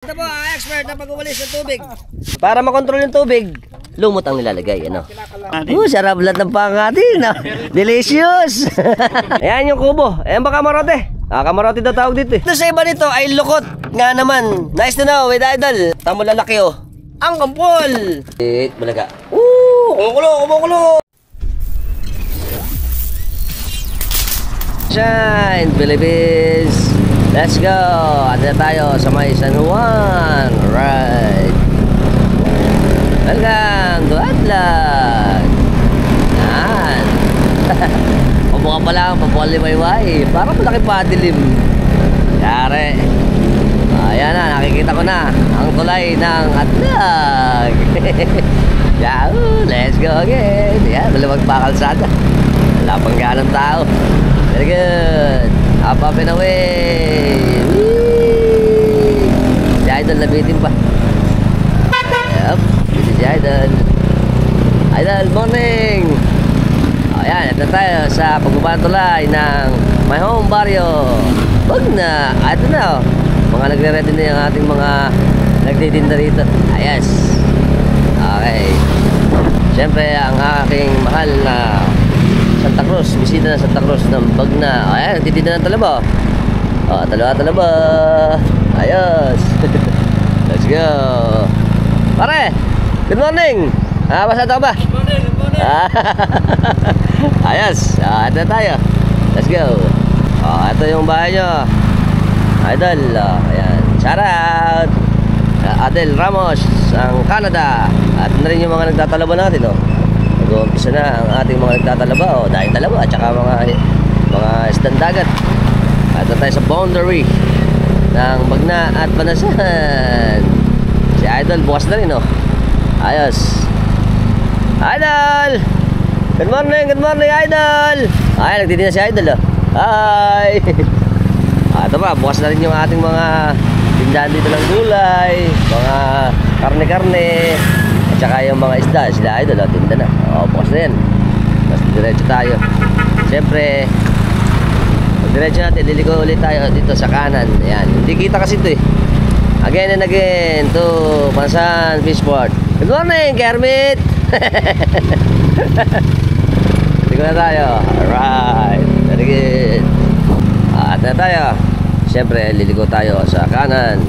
Ito po, expert na pag-uwalis ng tubig. Para makontrol yung tubig, lumot ang nilalagay, ano? Sarap lahat ng pangatin, no? Delicious! Ayan yung kubo. Ayan ba kamarote? Kamarote daw tawag dito eh. Ito sa iba nito ay lukot. Nga naman. Nice to know with idol. Tamo lalaki oh. Ang kampol! Balaga. Kumukulo! Shine, Philippines! Let's go! At na tayo sa may San Juan. Right. Welcome to Atlag. Yan. Pabuka pa lang, pabuka-liwayway. Parang malaki patilim. Yari. Ayan na, nakikita ko na ang tulay ng Atlag. Yahoo! Let's go again. Yan, malamag pa kalsada. Wala pang ganang tao. Very good. Up and away. Whee! Si Idol nabitin pa. Yup. This is Idol. Idol, morning. Ayan, ito tayo sa pagbabang tulay ng my home barrio. Wag na. Ito na oh. Mga nagre-ready na yung ating mga nagtitinda rito. Ayos. Okay. Siyempre, ang aking mahal na Santa Cruz, bisita ng Santa Cruz ng Bagna. Ayan, nagtitinda ng talaba. Talaba. Ayos. Let's go. Pare, good morning. Pasado ka ba? Good morning. Ayos. Ito tayo. Let's go. Ito yung bahay nyo. Idol. Ayan. Shout out. Adel Ramos, ang Canada. At na rin yung mga nagtatalaba natin. Mag-uumpisa na ang ating mga nagtatalaba. Dahil talaba at saka mga isdang dagat. Ito tayo sa boundary ng Bagna at Banasan. Si Idol bukas na rin. Ayos. Idol! Good morning, Idol! Ay, nagtitinda si Idol. Hi! Ito pa, bukas na rin yung ating mga tindahan dito ng gulay, mga karne-karne, at saka yung mga isda. Sila Idol, tinda na. Bukas na yan. Mas diretso tayo. Siyempre, diretso natin, liliko ulit tayo dito sa kanan. Ayan, hindi kita kasi ito eh. Again and again to Banasan Fishport. Good morning, Kermit! Liliko na tayo. Alright, very good. At na tayo. Siyempre, liliko tayo sa kanan.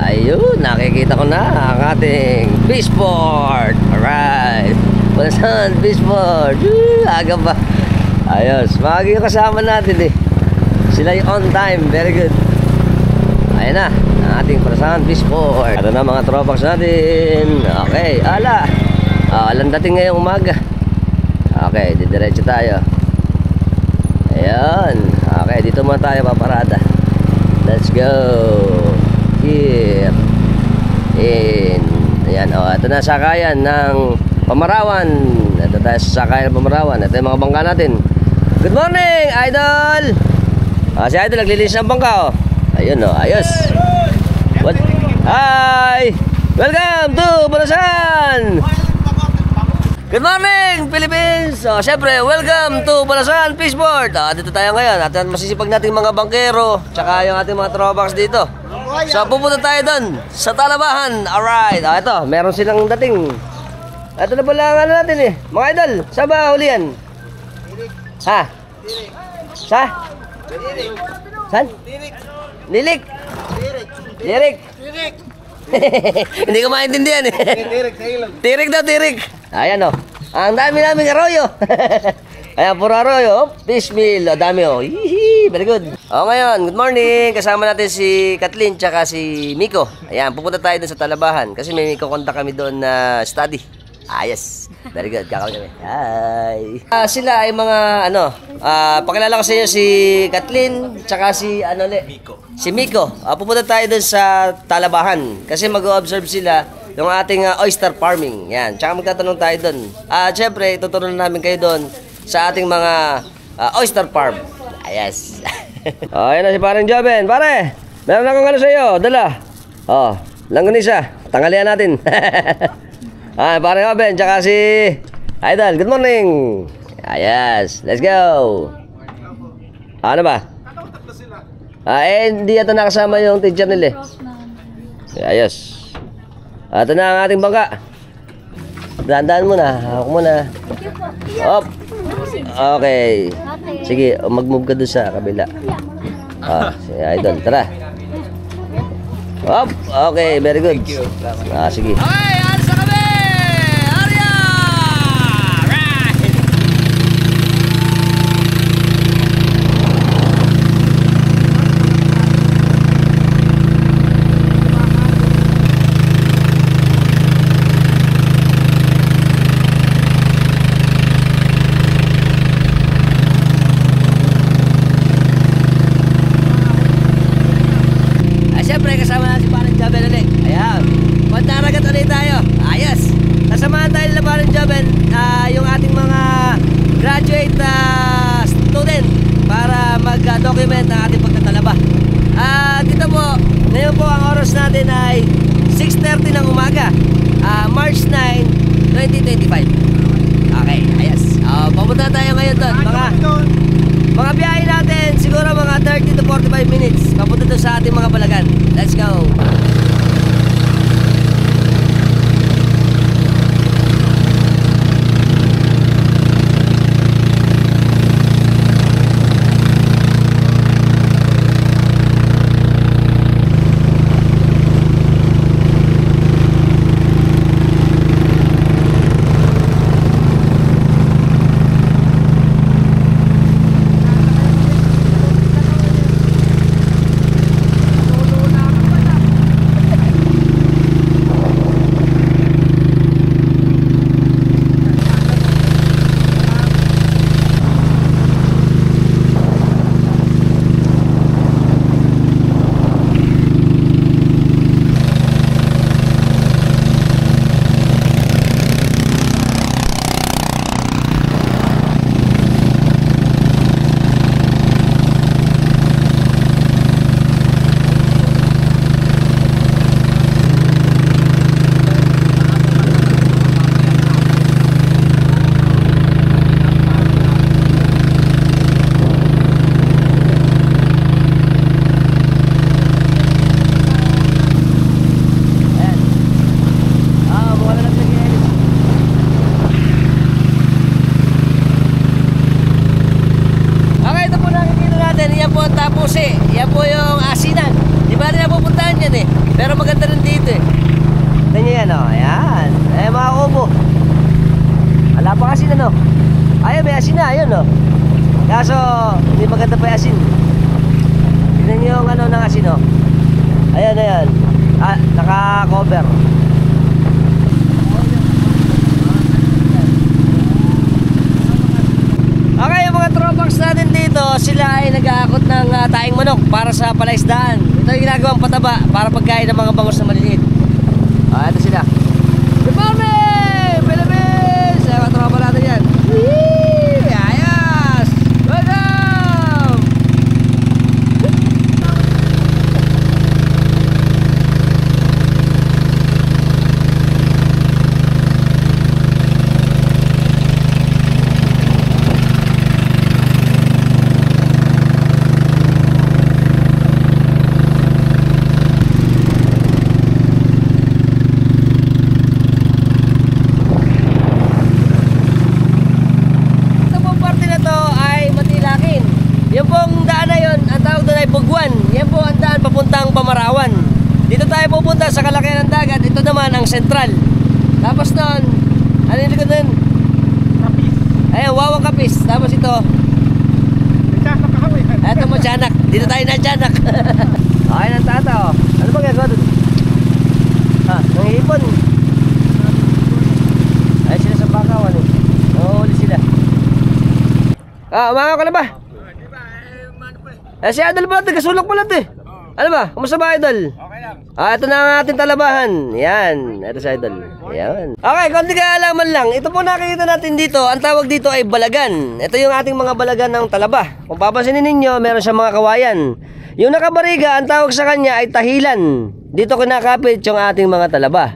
Ayun, nakikita ko na ang ating Fishport. Alright, Banasan Fishport. Aga ba? Ayos, mga kasama natin eh. Sila yung on time, very good. Ayan na, ang ating Banasan Fishport. Ito na mga tropax natin. Okay, alang dating ngayong umaga. Okay, didiretso tayo. Ayan. Okay, dito muna tayo paparada. Let's go. Here. In. Ayan, ito na sakayan ng Pamarawan. Ito tayo sa sakayan ng Pamarawan. Ito yung mga bangka natin. Good morning, Idol! Si Idol naglilinis ng bangka. Ayun ayos. What? Hi! Welcome to Banasan! Good morning, Philippines! Siyempre, welcome to Banasan Fishport. Dito tayo ngayon. At masisipag nating mga bangkero, tsaka yung ating mga tropax dito. So, pupunta tayo doon sa Talabahan. Alright. Ito, meron silang dating. Ito na pala ang ano natin eh. Mga idol, saan ba hulihan? Ha? Sa? Saan? Lirik. Lirik. Hindi ko maintindihan eh. Tirik daw, tirik. Ayan o. Ang dami naming arroyo. Ayan, puro arroyo. Fish meal. O, dami o. Hihi. Very good. Ngayon, good morning. Kasama natin si Kathleen tsaka si Miko. Ayan, pupunta tayo dun sa Talabahan. Kasi may kukontak kami doon na study. Yes. Very good. Kakawin kami. Hi. Sila ay mga pakilala ko sa inyo si Kathleen tsaka si Miko. Si Miko. Pupunta tayo dun sa Talabahan. Kasi mag-observe sila yung ating oyster farming. Yan. Tsaka magtatanong tayo dun. Siyempre, tuturuan namin kayo dun sa ating mga oyster farm. Yes. Ayan na si parang Joben. Pare, meron akong ano sa iyo. Dala. Langganisa. Tanghalian natin. Parang Joben, tsaka si Idol. Good morning. Yes. Let's go. Ano ba? Hindi ito nakasama yung teacher nila. Ayos. Ito na ang ating bangka. Dahan-dahan muna. Hawak muna. Op. Okay. Sige, mag-move ka doon sa kabila. Si Idol, tara. Op. Okay, very good. Sige. Okay, alis na kami! Arya! Right! Siyempre, kasama natin si Parang Joven ulit. Ayan. Pantaragat ulit tayo. Ayos. Kasamahan tayo nila Parang Joven, yung ating mga graduate student para mag-document ang ating pagtatalaba. Dito po, ngayon po ang oras natin ay 6:30 ng umaga. March 9, 2025. Okay, ayos. Papunta tayo ngayon doon. Mga biyahe natin, siguro mga 30 to 45 minutes. Papunta doon sa ating mga balagan. Let's go! Yan po yung asinan. Di ba rin napupuntahan yan eh. Pero maganda rin dito eh. Tignan nyo yan o. Ayan. Mga kubo. Wala pa asin ano. Ayun, may asin na. Ayun o. Kaso, hindi maganda pa yung asin. Tignan nyo yung ano ng asin o. Ayan, ayan. Naka-cover. Okay, yung mga tropax natin dito, sila ay nag-aakot ng taing manok para sa palaisdaan. Ito yung ginagawang pataba para pagkain ng mga bangus na maliliit. Ito sila. Good morning! Philippines! Ay, mga tropa natin yan. Whee! Ayos! Welcome! Pamarawan. Dito tayo pupunta sa kalakihan ng dagat. Ito naman ang sentral. Tapos noon, ano yung likod nun? Kapis. Ayun, Wawang Kapis. Tapos ito. Ito mo, Tiyanak. Dito tayo na Tiyanak. Okay, ng tata oh. Ano ba gagawa doon? Nangihipon. Ay, sila sa bakawan eh. Huli sila. Umangaw ka na ba? Si Idol ba? Tagasulok pala ito eh. Ano ba? Kumusta ba, Idol? Okay lang. Ito na ang ating talabahan. Yan. Ito si Idol. Yan. Okay, konti kaalaman lang. Ito po nakikita natin dito. Ang tawag dito ay balagan. Ito yung ating mga balagan ng talaba. Kung papansinin ninyo, meron siyang mga kawayan. Yung nakabariga, ang tawag sa kanya ay tahilan. Dito kinakapit yung ating mga talaba.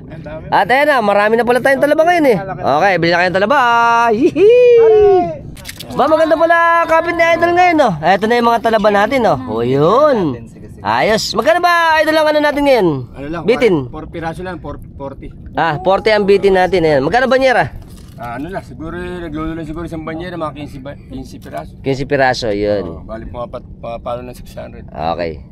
At ayan na, marami na pala tayong talaba ngayon eh. Okay, bili na kayong talaba. Ba, maganda pala kapit ni Idol ngayon, no? Ito na yung mga talaba natin, no? O, yun. Ayos. Magkano ba idol lang ano natin ngayon? Ano lang, Bitin. 4 piraso lang, 40. 40 ang bitin natin. Ayan. Magkano banyera? Ano lang, siguro naglululo lang siguro isang banyera, mga 15 piraso. 15 piraso, yun. Bali pumapalo ng 600. Okay.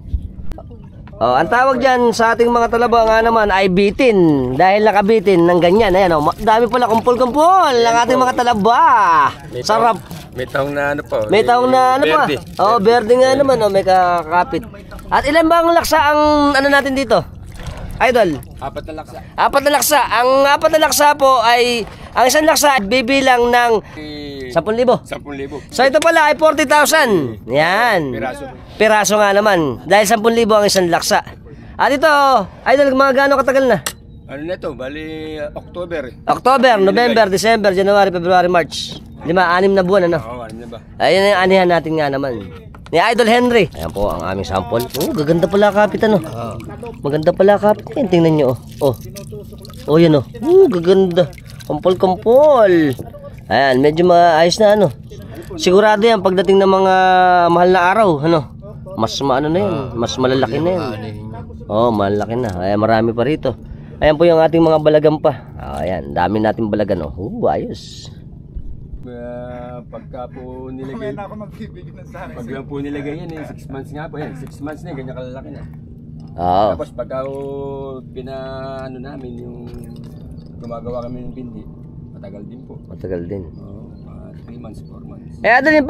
Ang tawag dyan sa ating mga talaba nga naman ay bitin. Dahil nakabitin ng ganyan. Ayan, dami pala kumpul-kumpul ang ating mga talaba. Sarap. May taong na ano po. May taong na ano pa. Berde. Berde nga naman. May kakapit. At ilan ba ang laksa ang ano natin dito? Idol? 4 na laksa. 4 na laksa. Ang 4 na laksa po ay, ang isang laksa ay bibilang ng 10,000. 10,000. So ito pala ay 40,000. Yan. Piraso. Piraso nga naman. Dahil 10,000 ang isang laksa. At ito, idol, mga gaano katagal na? Ano na to? Bali, October. October, November, December, January, February, March. 6 na buwan, ano? Oo, ano na ba? Ayun ang anihan natin nga naman. Ni Idol Henry. Ayan po ang aming sample. Gaganda pala kapit, ano? Maganda pala kapit. Yan, tingnan nyo, oh. Yan, oh. Gaganda. Kumpol-kumpol. Ayan, medyo maayos na, ano? Sigurado yan, pagdating ng mga mahal na araw, ano? Mas maano na yan, mas malalaki na yan. Malaki na. Ayan, marami pa rito. Ayan po yung ating mga balagan pa. Ayan, dami natin balagan, oh. Ayos. Pagka po nilagay, pagka po nilagay yan, 6 months nga po yan. 6 months na, ganyan kalalaki na. Tapos pagka pinaano namin yung gumagawa kami ng bindi, matagal din po. Matagal din. 3 months, 4 months. Adol yung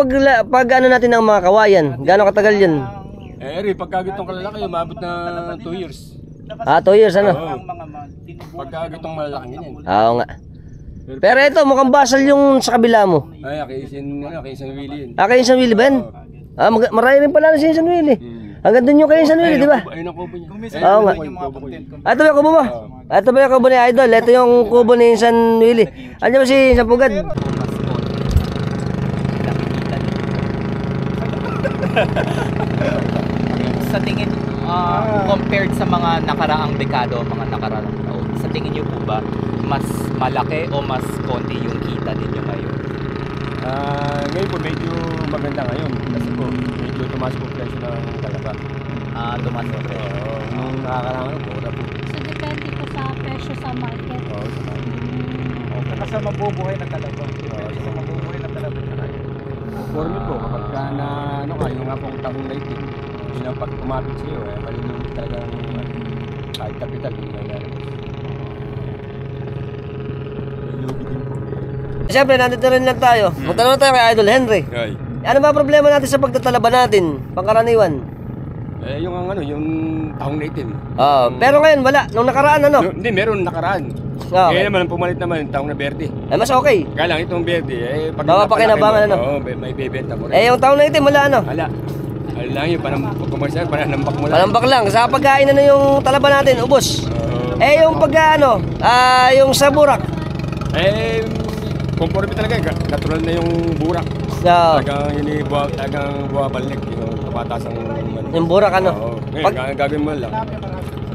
pag ano natin ng mga kawayan, gaano katagal yan? Pagka gitong kalalaki, umabot na 2 years. 2 years, ano? Pagka gitong malalaki ganyan. Oo nga. Pero ito, mukhang basal yung sa kabila mo. Kaysan Willie yun. Kay San Willie ba yan? Marami rin pala na si San Willie. Hanggang doon yung kay San Willie, di ba? Ayun ang kubo niya. Oo nga. Ito ba yung kubo mo? Ito ba yung kubo ni Idol? Ito yung kubo ni San Willie. Andiyan ba si Sapugad? Sa tingin, compared sa mga nakaraang dekado, mga nakaraang taon, sa tingin niyo po ba, mas malaki o mas konti yung kita ninyo ngayon? Ngayon po medyo maganda ngayon kasi po medyo tumaas po presyo ng talaba. Tumaas po presyo. Nung nakakalangan po, mura po. So depende po sa presyo sa market. Sa mabubuhay na talaba. Sa mabubuhay na talaba na kayo. For me po, kapag ka na yung nga pong tahong lighting, yun ang pag kumapit sa iyo, malinong talagang kahit kapital, yun na ilalabas. Siyempre, nandito rin lang tayo. Magtanong tayo kay Idol Henry. Ano ba problema natin sa pagtatalaba natin? Pangkaraniwan? Yung tahong lighting. Pero ngayon wala. Nung nakaraan, ano? Hindi, meron nakaraan. Okay. Ngayon naman, pumalit naman yung tahong na berde. Mas okay. Kaya lang, itong berde, pag Mapapakinabangan, ano? Oo, may bebenta mo rin. Yung taon na itim, wala, ano? Wala. Ano lang yun, pag-commercial, panambak mo lang. Panambak lang. Sa pagkain, ano yung talaba natin? Ubos. Yung pagka, yung sa burak. Conforme talaga, natural na yung burak. Talagang buwabalik yung kapatasang yung burak, ano? Gagawin mo lang.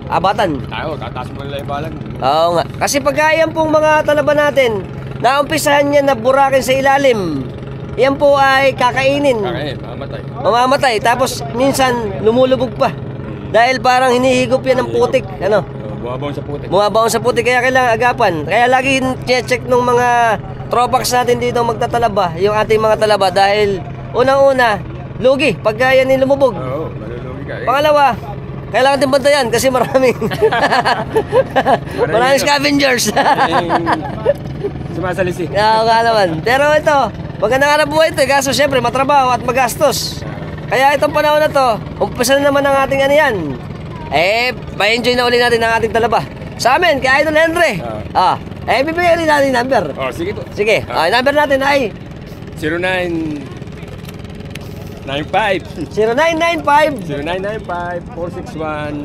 Abatan. Tataas mo lang yung balag. Oo nga. Kasi pagka yan pong mga talaba natin, naumpisahan niya na burakin sa ilalim, yan po ay kakainin. Mamatay. Mamamatay. Tapos minsan lumulubog pa. Dahil parang hinihigop yan ng putik. Ano? Bumabaon sa putik. Bumabaon sa putik, kaya kailangan agapan. Kaya lagi check ng mga tropax natin dito magtatalaba, yung ating mga talaba. Dahil unang-una, lugi pagka yan lumubog. Oo, malulugi ka. Pangalawa, kailangan din bantayan kasi maraming scavengers. Sumasalisi. Oo nga naman. Pero ito, maganda nga na buhay ito. Kaso syempre matrabaho at magastos. Kaya itong panahon na to, umpisa na naman ang ating ano yan. Ma-enjoy na uli natin ang ating talaba. Sa amin, kay Idol Henry. Bibigyan ulit natin yung number. Sige po. Sige, number natin ay 0995 461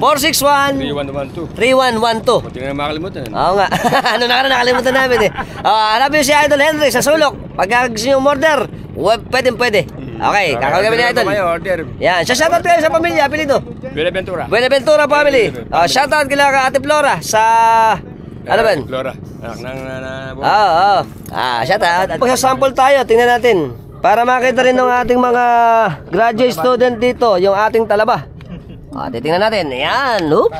3112. Kunti na makalimutan. Oo nga. Ano na nakalimutan namin eh. Hanapin si Idol Henry sa sulok. Pag gusto nyo order, pwede. Okay, kakagawin ni Idol. Order. Yan, shoutout kayo sa pamilya, apelido. Buenaventura family. Shoutout kila ka Ate Flora sa ano ba? Flora. Anak ng shoutout. Pag-sample tayo, tingnan natin. Para makita rin ng ating mga graduate student dito, yung ating talaba. Titingnan natin. Ayan. Oop.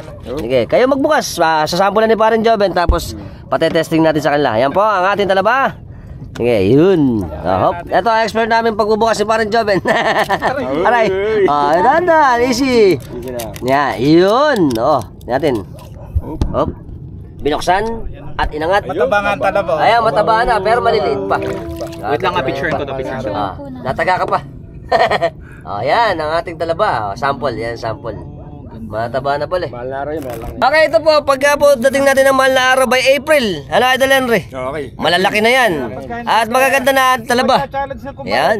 Sige, kayo magbukas. Sasampulan ni Parin Joven. Tapos, patetesting natin sa kanila. Ayan po, ang ating talaba. Sige, yun. Hop. Ito, expert namin pagbubukas ni Parin Joven. Aray. Dandan. Easy. Yan, yun. Natin. Hop. Binuksan at inangat. Matabangan talaba. Ayan, mataba na, pero maliliit pa. Wait lang, picture ko. Nataga ka pa. Yan, ang ating talaba. Sample, yan, sample. Mataba na pala eh. Mahal na araw yun, mahal lang. Okay, ito po, pagka po dating natin ng mahal na araw by April. Ano, Idol Henry? Okay. Malalaki na yan. At magaganda na ang talaba. Yan.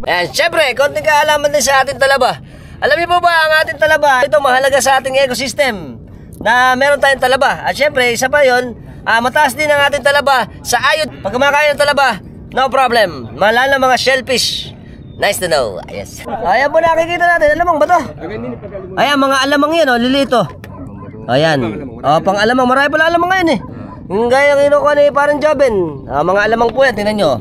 Yan, syempre, konting kaalaman din sa ating talaba. Alam niyo po ba, ang ating talaba, ito mahalaga sa ating ecosystem. Na meron tayong talaba. At syempre, isa pa yun, mataas din ang ating talaba sa ayod. Pag kumakain ng talaba, no problem. Mahal na mga shellfish. Nice to know. Yes. Ayan po nakikita natin. Alamang ba to? Ayan, mga alamang yan, lilito. Ayan. Pang alamang. Marami pala alamang ngayon eh. Yung gaya ng inukuha ni Parin Joven. Mga alamang po yan. Tingnan nyo.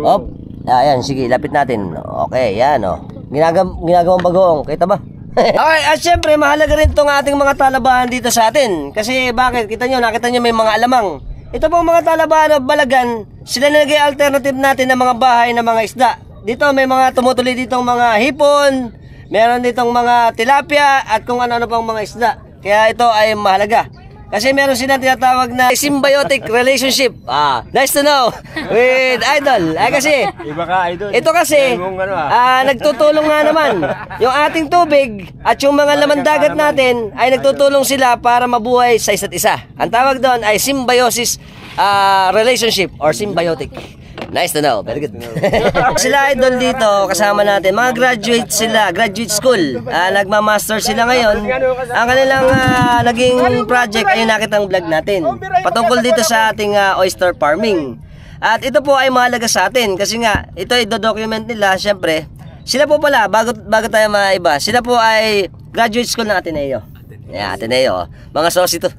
Hop. Ayan, sige. Lapit natin. Okay, yan ginagawang bagoong. Kita ba? Okay, at syempre, mahalaga rin itong ating mga talabahan dito sa atin. Kasi bakit? Nakita nyo may mga alamang. Ito pong mga talabahan o balagan, sila nilagay alternative natin ng mga bahay ng mga isda. Dito may mga tumutuloy ditong mga hipon, meron ditong mga tilapia at kung ano-ano pang mga isda. Kaya ito ay mahalaga. Kasi meron silang tinatawag na symbiotic relationship. Nice to know. With Idol. Kasi Iba ka, Idol. ito kasi nagtutulong nga naman. Yung ating tubig at yung mga laman dagat natin ay nagtutulong sila para mabuhay sa isa't isa. Ang tawag doon ay symbiosis relationship or symbiotic. Nice to know. Very good. Sila Idol dito, kasama natin. Mga graduate sila, graduate school. Nagmamaster sila ngayon. Ang kanilang naging project ay nakitang vlog natin. Patungkol dito sa ating oyster farming. At ito po ay mahalaga sa atin kasi nga, ito ay do-document nila, syempre. Sila po pala, bago tayo maiba, sila po ay graduate school ng Ateneo. Ayan, Ateneo. Mga sosi to.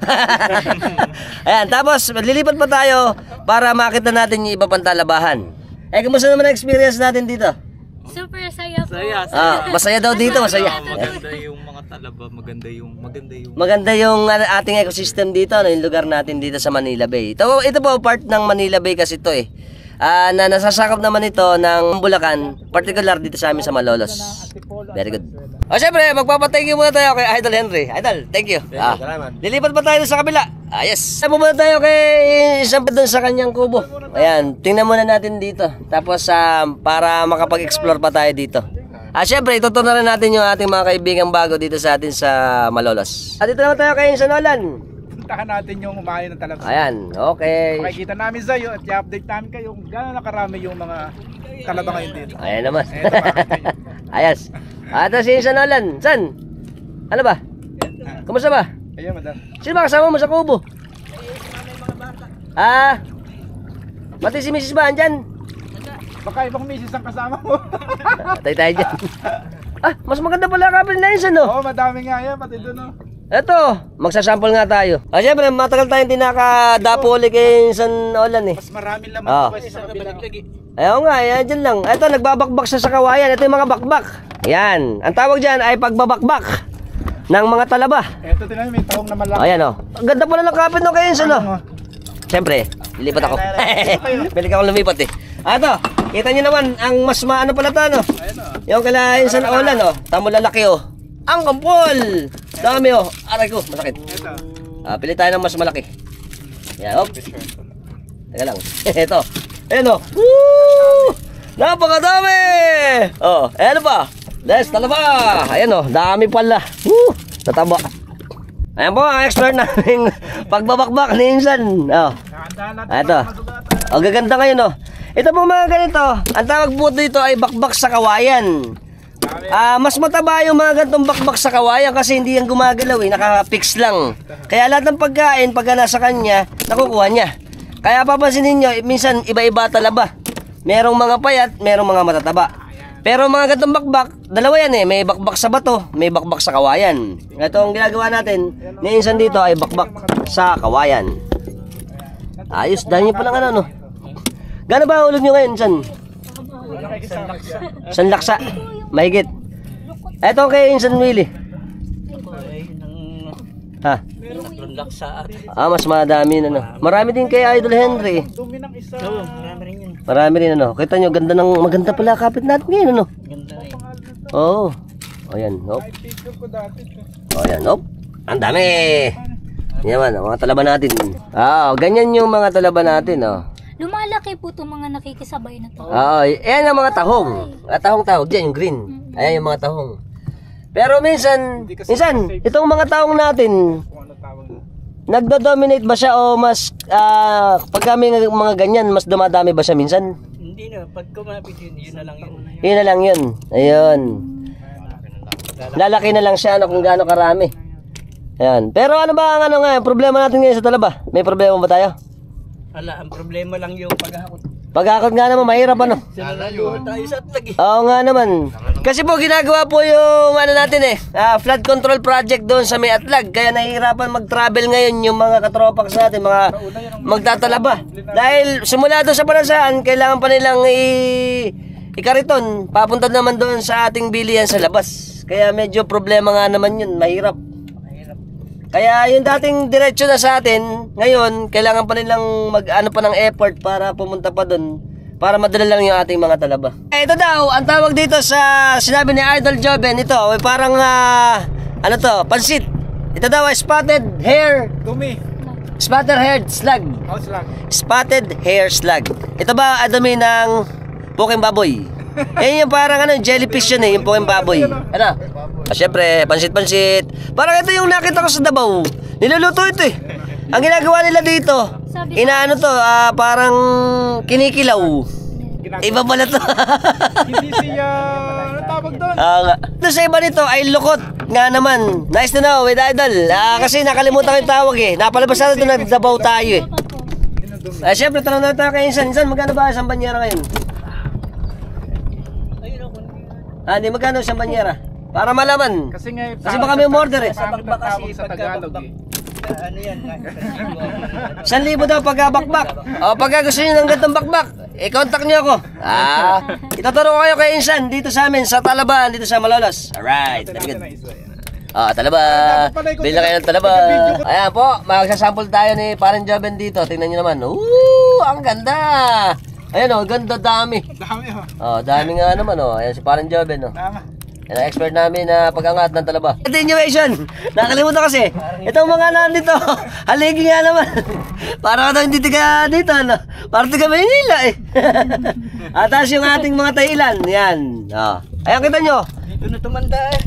Ayan, tapos lilipat pa tayo para makita natin yung iba pang talabahan. Kumusta naman ang experience natin dito? Super saya po. Masaya daw dito, masaya. Maganda yung mga talaba, Maganda yung ating ecosystem dito, yung lugar natin dito sa Manila Bay. Ito po part ng Manila Bay kasi ito eh. Na nasasakop naman ito ng Bulacan, particular dito sa amin sa Malolos. Very good. Siyempre, magpapathank you muna tayo kay Idol Henry. Idol, thank you. Salamat. Lilipat pa tayo sa kabila. Yes. Pumunta tayo kay isang doon sa kanyang kubo. Ayan, tingnan muna natin dito. Tapos para makapag-explore pa tayo dito. Siyempre, ituturo na rin natin yung ating mga kaibigang bago dito sa atin sa Malolos. Dito naman tayo kay San Olan. Puntahan natin yung umahin ng talaba. Ayan, okay. Makikita namin sa iyo at i-update namin kayo kung gaano nakarami yung mga talaba ngayon dito. Ayan naman. Ito, makikita nyo. Ayos. Ito si San Olan. San? Ano ba? Kumusta ba? Ayun, madam. Sino ba kasama mo sa kubo? Mati si Mrs. ba? Andyan? Baka ibang misis ang kasama mo. Tayo tayo dyan. Mas maganda pala kapil na yun, no? Oo, madami nga yan, pati doon, no? Eto, magsasample nga tayo. Siyempre, matagal tayong tinakadapo ulit kay San Olan eh. Mas maraming laman kasi sa kabila. Ayaw nga, yan dyan lang. Ito, nagbabakbak sa kawayan. Ito yung mga bakbak. Yan. Ang tawag dyan ay pagbabakbak ng mga talaba. Ito, tinan, may taong na malaki. Ayan o. Ang ganda pala ng kapit nung kayo, no? Siyempre, lilipat ako. Balik ako lumipat eh. Ito, kita nyo naman, ang mas maano pala ito, no? Yung kalahin San Olan, no? Tamo lalaki, oh. Ang kampol! Dami, oh. Aray ko, masakit. Pili tayo ng mas malaki. Yan, hop. Teka lang. Ito. Ayan, oh. Woo! Napakadami! Ayan pa. Let's talaba. Ayan, oh. Dami pala. Woo! Tataba. Ayan po, ang expert namin pagbabakbak ni Insan. Ito. Gaganda ngayon, oh. Ito po mga ganito. Ang tawag po dito ay bakbak sa kawayan. Mas mataba yung mga gantong bakbak sa kawayan kasi hindi yan gumagalaw eh, naka-fix lang. Kaya lahat ng pagkain pagka nasa kanya, nakukuha niya. Kaya papansinin nyo, minsan iba-iba talaba. Merong mga payat, merong mga matataba. Pero mga gantong bakbak, dalawa yan eh, may bakbak sa bato, may bakbak sa kawayan. Ito ang ginagawa natin, ni Insan dito ay bakbak sa kawayan. Ayos, dahil nyo palang ano, no? Gano'n ba ulog nyo ngayon, San? San Laksa. Mahigit. Ito kay Insan Willie. Ha? Tatlong laksa at Mas madami na, no? Marami din kay Idol Henry. Dumi ng isa. marami rin yun. Marami rin, ano? Kita nyo, maganda pala kapit natin ngayon, ano? Ganda eh. Oo. O yan, hop. Ay, picture ko dati. O yan, hop. Ang dami. Yan man, mga talaba natin. Ganyan yung mga talaba natin, oh. Lumalaki po itong mga nakikisabay na to. Ayan ang mga tahong. Tahong-tahong, dyan yung green. Ayan yung mga tahong. Pero minsan, itong mga tahong natin, Kung ano tawag na. nagdo-dominate ba siya o mas, pag kami mga ganyan, mas dumadami ba siya minsan? Hindi na, pag kumapit yun, yun na lang yun. Yun na lang yun. Ayun. Lalaki na lang siya, kung gaano karami. Ayan. Pero ano ba ang problema natin ngayon sa talaba? May problema ba tayo? Ala, ang problema lang yung paghahakot. Paghakot nga naman, mahirap ano? Sinalaluhan tayo sa atlag eh. Oo nga naman. Kasi po ginagawa po yung natin flood control project doon sa may atlag. Kaya nahihirapan mag-travel ngayon yung mga katropak sa atin, mga magtatalaba. Dahil simula doon sa Panansaan, kailangan pa nilang ikariton. Papunta naman doon sa ating bilihan sa labas. Kaya medyo problema nga naman yun, mahirap. Kaya yung dating diretso na sa atin, ngayon, kailangan pa nilang mag-ano pa ng effort para pumunta pa doon. Para madala lang yung ating mga talaba. Ito daw, ang tawag dito sa sinabi ni Idol Joven, ito, parang, pansit. Ito daw ay spotted hair. Dumi. Spotted hair slug. House lang. Spotted hair slug. Ito ba dumi ng puking baboy? Yan yung parang jellyfish yun yung puking baboy. Ano? Syempre, pansit-pansit. Parang ito yung nakita ko sa Davao. Niluluto ito eh. Ang ginagawa nila dito, parang kinikilaw. Iba pala to. Hindi siya, ano tawag doon? Ito sa iba nito ay lukot nga naman. Nice to know with Idol. Kasi nakalimutan ko yung tawag eh. Napalabas na ito, nagdabaw tayo eh. Syempre, tanong na tayo kay Insan. Insan, magkano ba isang banyera ngayon? Hindi, magkano isang banyera? Para malaman. Kasi baka may order eh. Sa bakbak kasi sa Tagalog eh. Ano yan? 1,000 daw pagkabakbak. O pagka gusto nyo ng gantong bakbak, i-contact nyo ako. Itaturo ko kayo kay Insan dito sa amin sa Talaban, dito sa Malolos. Alright, very good. Talaba. Bili na kayo ng talaba. Ayan po, magsasample tayo ni Parang Joven dito. Tingnan nyo naman. Ang ganda. Ayan ganda, dami. Dami Dami nga naman Ayan si Parang Joven Tama. Yan ang expert namin na pag-angat ng talaba. Attenuation! Nakalimutan kasi. Itong mga nandito, haligi nga naman. Para ka hindi tiga dito, para tiga Maynila eh. Atas yung ating mga tailan. Yan. Ayan, kita nyo. Dito na tumanda eh.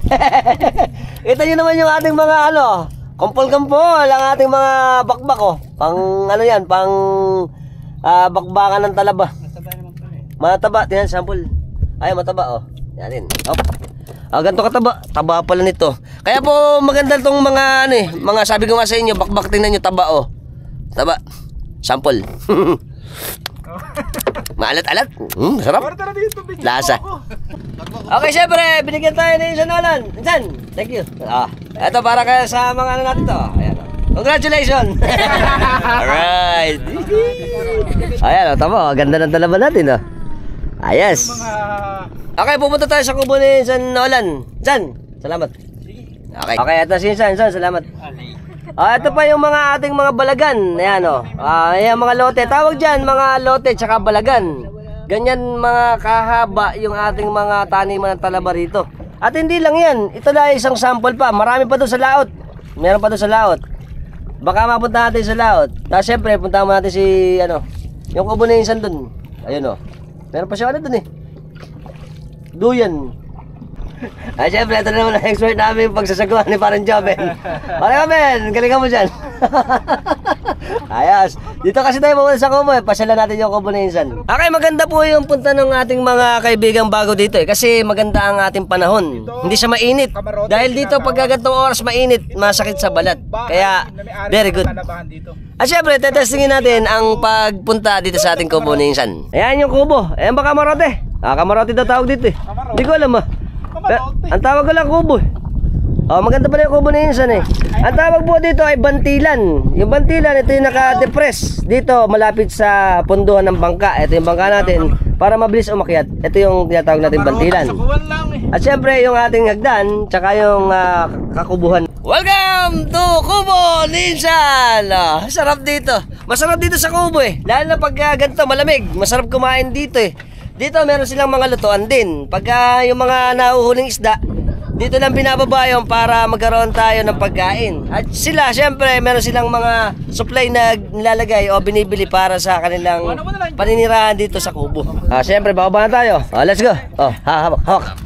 Kita nyo naman yung ating mga kumpol-kumpol, ang ating mga bakbak Pang pang bakbakan ng talaba. Mataba naman pala eh. Mataba, tingnan sample. Ay, mataba Yan din. Ganito kataba. Taba pala nito. Kaya po maganda tong mga mga sabi ko nga sa inyo, bakbak tingnan nyo taba Taba. Sample. Maalat-alat. Sarap. Lasa. Okay, syempre, binigyan tayo ni Insan Nolan. Insan, thank you. Ito para kaya sa mga natin to. Ayan. Congratulations. Alright. Ayan, tama. Ganda ng talaban natin Ayos. Okay, pupunta tayo sa kubo ni Insan Nolan. Insan, salamat. Okay, ito si Insan, salamat. Ito pa yung mga ating mga balagan. Ayan ayan mga lote. Tawag dyan, mga lote tsaka balagan. Ganyan mga kahaba yung ating mga taniman ng talaba rito. At hindi lang yan. Ito na isang sample pa. Marami pa doon sa laot. Meron pa doon sa laot. Baka mapunta natin sa laot. Siyempre, punta natin si yung kubo ni Insan doon. Ayun meron pa siya doon Duyan. Siyempre, ito na naman ang expert namin pagsasagawa ni Parang Joven. Parang Joven, galingan mo dyan. Ayos. Dito kasi tayo pumunta sa kubo pasyalan natin yung kubo ni Insan. Okay, maganda po yung punta ng ating mga kaibigang bago dito kasi maganda ang ating panahon. Hindi siya mainit. Dahil dito pag gantong oras mainit, masakit sa balat. Kaya, very good. Siyempre, tetestingin natin ang pagpunta dito sa ating kubo ni Insan. Ayan yung kubo. Ayan ba kamarote? Kamarote daw tawag dito Hindi ko alam Ang tawag ko lang kubo Oh, maganda pala yung kubo ni Insan eh. Ang tawag po dito ay bantilan. Yung bantilan, ito yung naka-depress. Dito, malapit sa punduhan ng bangka. Ito yung bangka natin. Para mabilis umakyat. Ito yung tinatawag natin bantilan. At syempre, yung ating hagdan, tsaka yung kakubuhan. Welcome to Kubo ni Insan! Sarap dito. Masarap dito sa kubo eh. Lalo na pag ganito, malamig. Masarap kumain dito eh. Dito meron silang mga lutuan din. Pagka yung mga nahuhuling isda, dito lang binababa yun para magkaroon tayo ng pagkain. At sila, syempre, meron silang mga supply na nilalagay o binibili para sa kanilang paninirahan dito sa kubo. Syempre, bababa na tayo. Let's go. Hawak.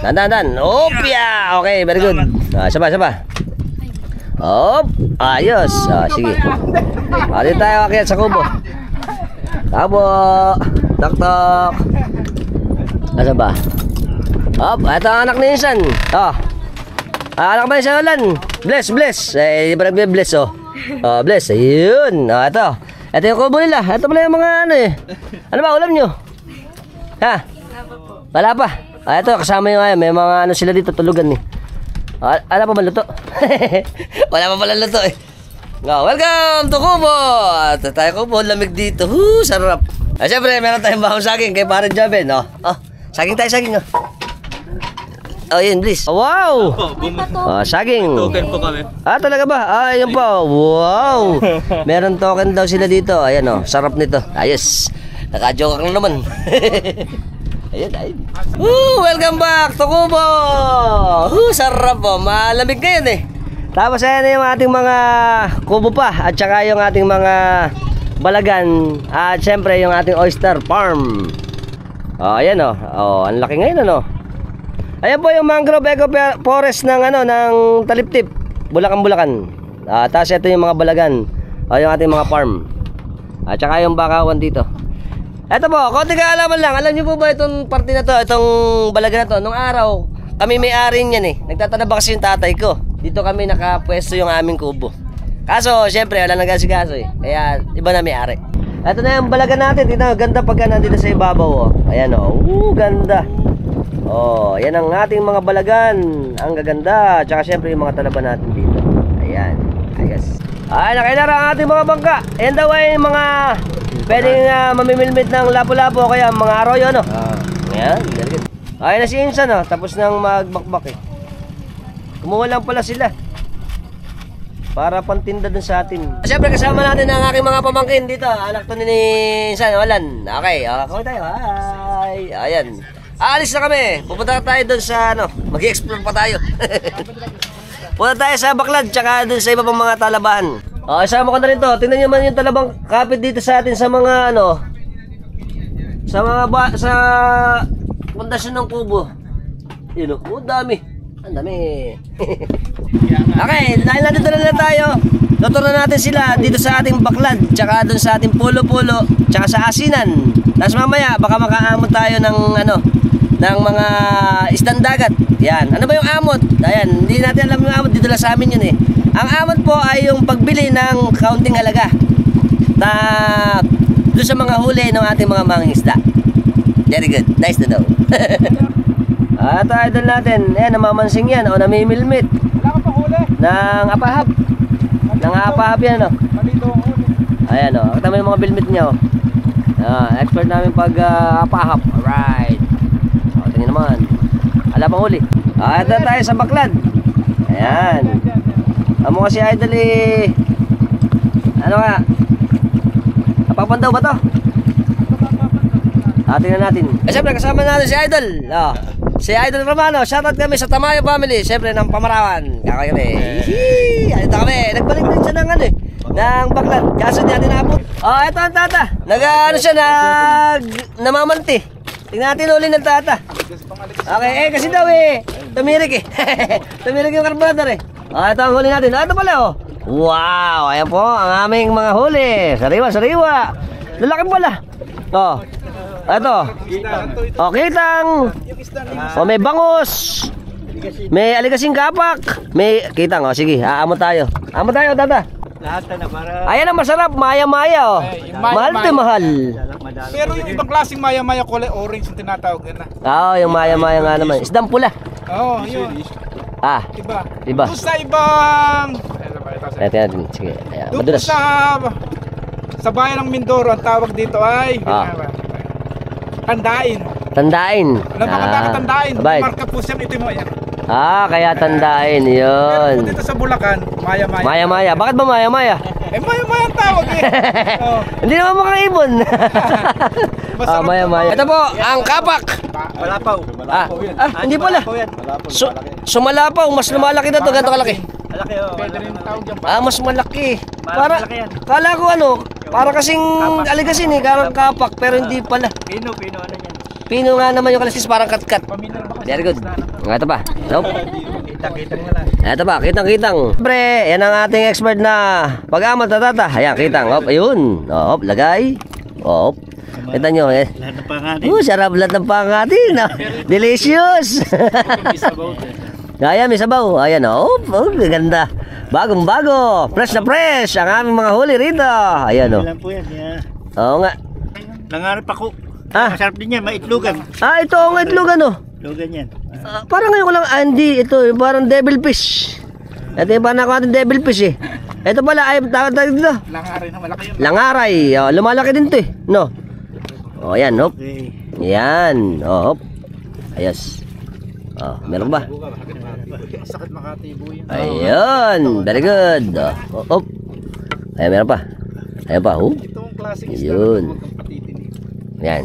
Dan. Opya! Okay, very good. Saba. Op! Ayos. Sige. Dito tayo akyat sa kubo. Tabo. Tok. Asa ba? Op, ito ang anak ni Insan. Anak ba ni Insan Olan? Bless. Di ba nagbe-bless bless. Ayun. Ito. Ito yung kubo nila. Ito pala yung mga ano eh. Ano ba ulam nyo? Ha? Wala pa. Ito kasama yung may mga ano sila dito tulugan eh. Ala pa ba luto? Wala pa pala luto eh. Welcome to Kubo. Ito tayo kubo, lamig dito. Sarap. Siyempre, meron tayong bahong saging kay Parang Joven. Saging. Yun, please. Wow! Saging. Token po kami. Talaga ba? Yun po. Wow! Meron token daw sila dito. Ayan sarap nito. Ayos. Naka-joke lang naman. Ayun. Welcome back to Kubo! Sarap po. Malamig ngayon eh. Tapos ayan yung ating mga kubo pa. At saka yung ating mga balagan. At syempre yung ating oyster farm. Ayan ang laki ngayon Ayan po yung mangrove eco forest ng ng Taliptip, Bulacan. Tapos ito yung mga balagan. Yung ating mga farm. At saka yung bakawan dito. Ito po, konti kaalaman lang. Alam niyo po ba itong parte na to, itong balagan na to? Nung araw, kami may-ari niyan eh. Nagtatanaba kasi yung tatay ko. Dito kami nakapwesto yung aming kubo. Kaso, syempre, wala nagkasikaso eh. Kaya, iba na may-ari. Ito na yung balagan natin. Tingnan, ganda pagka nandito sa ibabaw Ayan ganda. Yan ang ating mga balagan. Ang gaganda. Tsaka syempre yung mga talaba natin dito. Ayan. Ayos. Nakailara ang ating mga bangka. Ayan daw ay mga pwedeng mamimilmit ng lapu-lapu o kaya mga arroyo Ayan. Ayan na si Insan tapos nang magbakbak eh. Kumuha lang pala sila para pantinda dun sa atin. Siyempre kasama natin ang aking mga pamangkin dito. Anak to ni Insan Olan. Okay, kami tayo. Hi. Ayan. Aalis na kami. Pupunta tayo dun sa mag-i-explore pa tayo. Punta tayo sa Baklad tsaka dun sa iba pang mga talabahan. Isama ko na rin to. Tingnan nyo man yung talabang kapit dito sa atin sa mga sa pundasyon ng kubo. Yun dami. Ang dami. Okay, dahil nandito na tayo, tuturo natin sila dito sa ating Baklad, tsaka dun sa ating pulo-pulo, tsaka sa asinan. Tapos mamaya, baka makaamot tayo ng ng mga isdang dagat. Yan. Ano ba yung amot? Ayan, hindi natin alam yung amot, dito lang sa amin yun eh. Ang amot po ay yung pagbili ng kaunting halaga doon sa mga huli ng ating mga mangingisda. Very good. Nice to know. At idol natin, namamansing yan o namimilmit ng apahab. Ng apahab yan Ayan katama yung mga bilmit niya expert namin pag apahab. Alright. Tingnan naman. Ala pang huli. Ito tayo sa Baklad. Ayan. Amo kasi idol ano nga? Napapandaw ba to? Tingnan natin. Siyempre kasama natin si Idol. Si Idol Romano. Shoutout kami sa Tamayo family. Siyempre ng Pamarawan. Kakay kami. Ito kami. Nagbalik din siya ng ng Baklad. Kaso niya tinapot. Ito ang tata. Namamanti. Tingnan natin uli ng tata. Okay, kasi daw tumirik tumirik yung karburador ito ang huli natin. Ito pala Wow, ayan po ang aming mga huli. Sariwa. Lalaki pala. Ito. Kitang. May bangus. May aligasing kapak. May kitang. Sige, aamot tayo. Aamot tayo, tata. Ayan ang masarap, maya-maya mahal. Pero yung ibang klaseng maya-maya kulay orange yung tinatawag yung maya-maya nga naman. Isdang pula. Yun. Iba. Doon sa ibang... Ito natin. Sige. Ayan. Doon Madulas. sa bayan ng Mindoro, ang tawag dito ay... Tandain. Tandain. Alam mo kung Tandain? Abay. Marka po siya, ito mo yan. Kaya Tandain. Pero Yun. po dito sa Bulacan, Maya-Maya. Maya-maya. Bakit ba maya-maya? Maya-Maya ang tawag eh. Oh. Hindi naman mukhang ibon. Maya-maya. Ito po, ang kapak. Malapaw. Hindi pala. Sumalapaw, mas lumalaki na to. Ganito kalaki. Malaki oh. Pwede rin tawag yan. Mas malaki. Para, malaki yan. kala ko para kasing aligasin karang kapak, pero hindi pala. Pino ano yan? Pino nga naman yung kalasis, parang kat-kat. Pamilyar ba kasi? Very good. Ito pa. Nope. Kita mo lang. Ito pa, kitang-kitang. Siyempre, yan ang ating expert na pag-amal tatata. Ayan, kitang. Hop, ayun. Hop, lagay. Hop. Kita nyo eh. Lahat ng pangatin. Sarap lahat ng pangatin. Delicious. Ayan, may sabaw. Ayan, hop. Ganda. Bagong-bago. Fresh na fresh. Ang aming mga huli rito. Ayan, Ilan po yan? Oo nga. Nangarap ako. Masarap din yan, maitlugan. Ito ang itlog Itlugan yan. Parang ngayon ko lang, hindi, ito, parang devil fish. Ito yung parang natin devil fish eh. Ito pala, ay, tawag dito. Langaray na malaki yun. Langaray, lumalaki din to eh, no? Yan, hop. Okay. Yan, hop. Ayos. Meron ba? Sakit makatibo yun. Ayun, very good. Hop. Ayan, meron pa. Ayan pa, hop. Itong classic is Yun. Yan.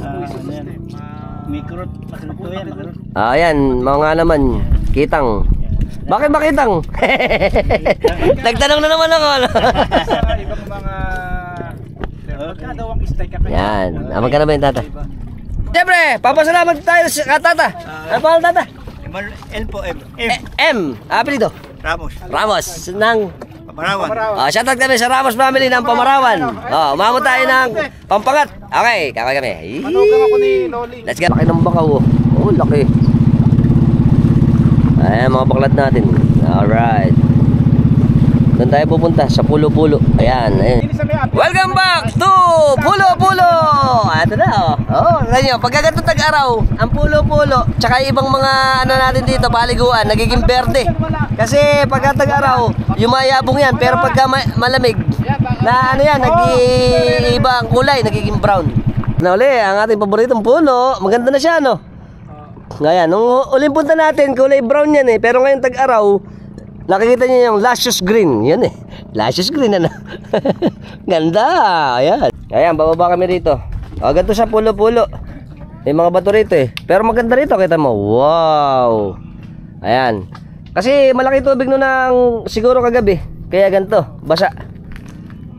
Mikrot. Makrot yan. Ayan, mga naman, kitang. Bakit ba kitang? Nagtanong na naman ako. Sa ibang mga... Magkadawang istay ka kaya. Yan. Magkano ba yung tata? Siyempre, papasalamat tayo sa tata. Ano pa ang tata? M po, M. M. Apelido? Ramos. Ramos. Ng... Pamarawan. Shoutout kami sa Ramos family ng Pamarawan. Umamot tayo ng Pampangat. Okay, kakay kami. Manugang ako ni Loli. Let's go. Laki ng bakaw. Laki. Ayan, mga baklat natin. Alright. Doon tayo pupunta sa Pulo-Pulo. Ayan. Welcome back to Pulo-Pulo. Ito na ganyan. Pagkaganto tag-araw, ang Pulo-Pulo, tsaka ibang mga natin dito, paliguan, nagiging berde. Kasi pagka tag-araw, yumayabong yan. Pero pagka malamig, na nag-iiba ang kulay, nagiging brown. Na uli, ang ating paboritong pulo, maganda na siya, no? Ngayon, nung uling punta natin, kulay brown yan eh. Pero ngayon tag-araw, nakikita niyo yung luscious green. Yan eh. Luscious green Ganda. Ayan. Ayan, bababa kami rito. Ganito sa pulo-pulo. May mga bato rito eh. Pero maganda rito, kita mo. Wow. Ayan. Kasi malaki tubig nun ng siguro kagabi. Kaya ganito, basa.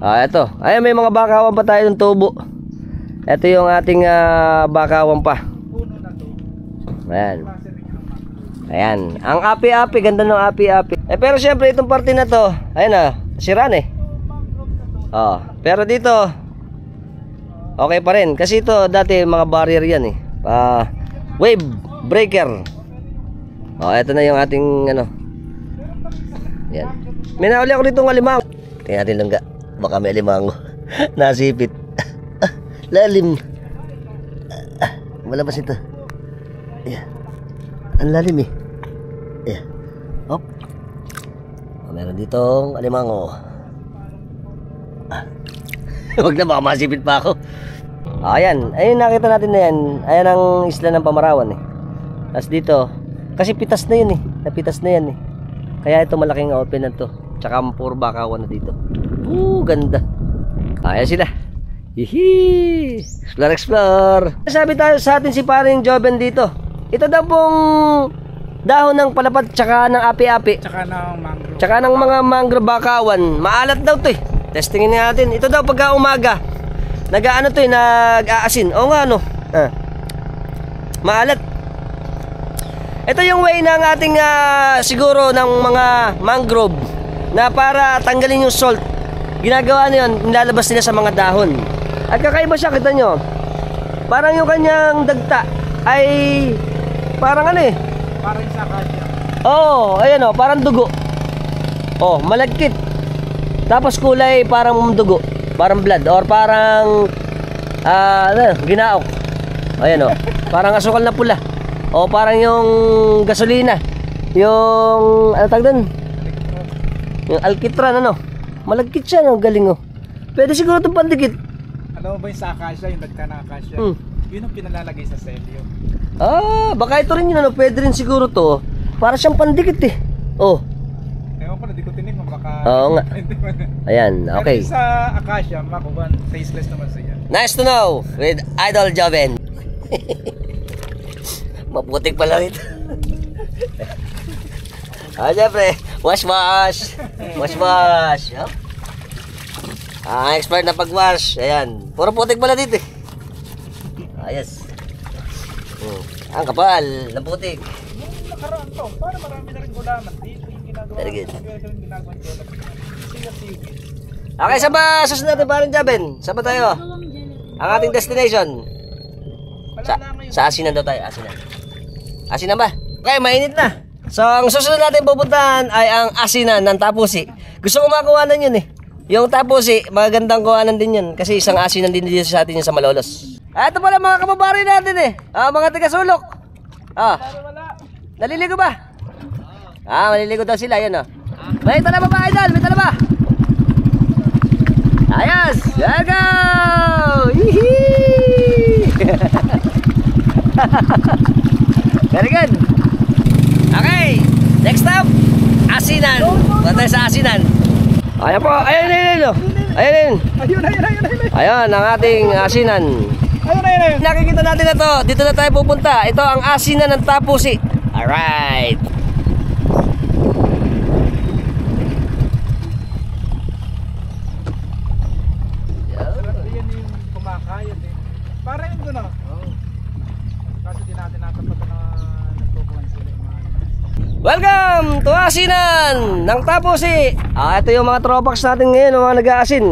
Ito. Ayan, may mga bakawan pa tayo ng tubo. Ito yung ating bakawan pa. Ayan. Ayan. Ang api-api, ganda ng api-api. Pero syempre itong parte na to, ayan siran eh. Pero dito okay pa rin kasi ito dati mga barrier yan eh. Wave breaker. Ito na yung ating Yan. May nauli ako dito ng alimango. Tingnan natin langga. Baka may alimango. Nasipit. Lalim. Malabas ito. Yeah. Ang lalim eh. Yeah. Hop. Meron ditong alimango. Huwag na, baka masipit pa ako. Ayan. Ayun, nakita natin na yan. Ayan ang isla ng Pamarawan eh. Tapos dito, kasi pitas na yun eh. Napitas na yan eh. Kaya ito malaking open na to. Tsaka puro bakawan na dito. Ganda. Ayan sila. Hihi. Explore, explore. Sabi tayo sa atin si paring Joven dito. Ito daw pong dahon ng palapad tsaka ng api-api. Tsaka ng mangrove. Tsaka ng mga mangrove bakawan. Maalat daw to eh. Testingin natin. Ito daw pagka umaga. Nag-ano to eh, nag-aasin. O nga maalat. Ito yung way ng ating siguro ng mga mangrove na para tanggalin yung salt. Ginagawa na yun, nilalabas nila sa mga dahon. At kakaiba siya, kita nyo. Parang yung kanyang dagta ay parang Parang sa kanya. ayan parang dugo. Malagkit. Tapos kulay parang dugo, parang blood or parang ginaok. Ayan parang asukal na pula. Parang yung gasolina Yung, ano tawag doon? Yung alkitran, ano? Malagkit siya, no? Galing, oh. Pwede siguro itong pandikit. Alam mo ba yung sa akasya, yung dagka ng akasya? Yun ang pinalalagay sa selyo. Ah, baka ito rin yun, ano? Pwede rin siguro to. Para siyang pandikit, eh. Oh. Ewan ko na, di ko tinignan, baka... Oo nga. Ayan, okay. Pero sa akasya, makuban, faceless naman siya. Nice to know with Idol Joven. Maputik pala rito. Siyempre, wash. Yup. Expert na pag-wash. Ayan. Puro putik pala dito eh. Ayos. Ang kapal ng putik. Yung nakaraan to, para marami na rin gulaman. Dito yung ginagawa. Very good. Yung ginagawa nyo. Seaweed. Okay, saan ba susunod natin parang Jaben? Saan ba tayo? Ang ating destination? Sa Asinan daw tayo. Asinan ba? Okay, mainit na. So, ang susunod natin pupuntahan ay ang Asinan ng Tapusi. Gusto ko makakuhanan yun eh. Yung Tapusi, magagandang kuhanan din yun. Kasi isang asinan din dito sa atin yun sa Malolos. Ito pala mga kababari natin eh. Mga taga-sulok. Naliligo ba? Maliligo daw sila. Yun oh. May talaba ba, Idol? May talaba? Ayos! There go! Very good. Okay. Next stop, Asinan. Punta tayo sa Asinan. Ayan po. Ayun. Ayan ang ating Asinan. Ayun. Nakikita natin na to. Dito na tayo pupunta. Ito ang Asinan ng Tapusi. Alright. Yan yung kumakayat eh. Para yun doon ah. Kasi di natin natapat na nagkukuhan sila yung mga Welcome to Asinan ng Tapusi. Ito yung mga tropax natin ngayon, mga nag-aasin.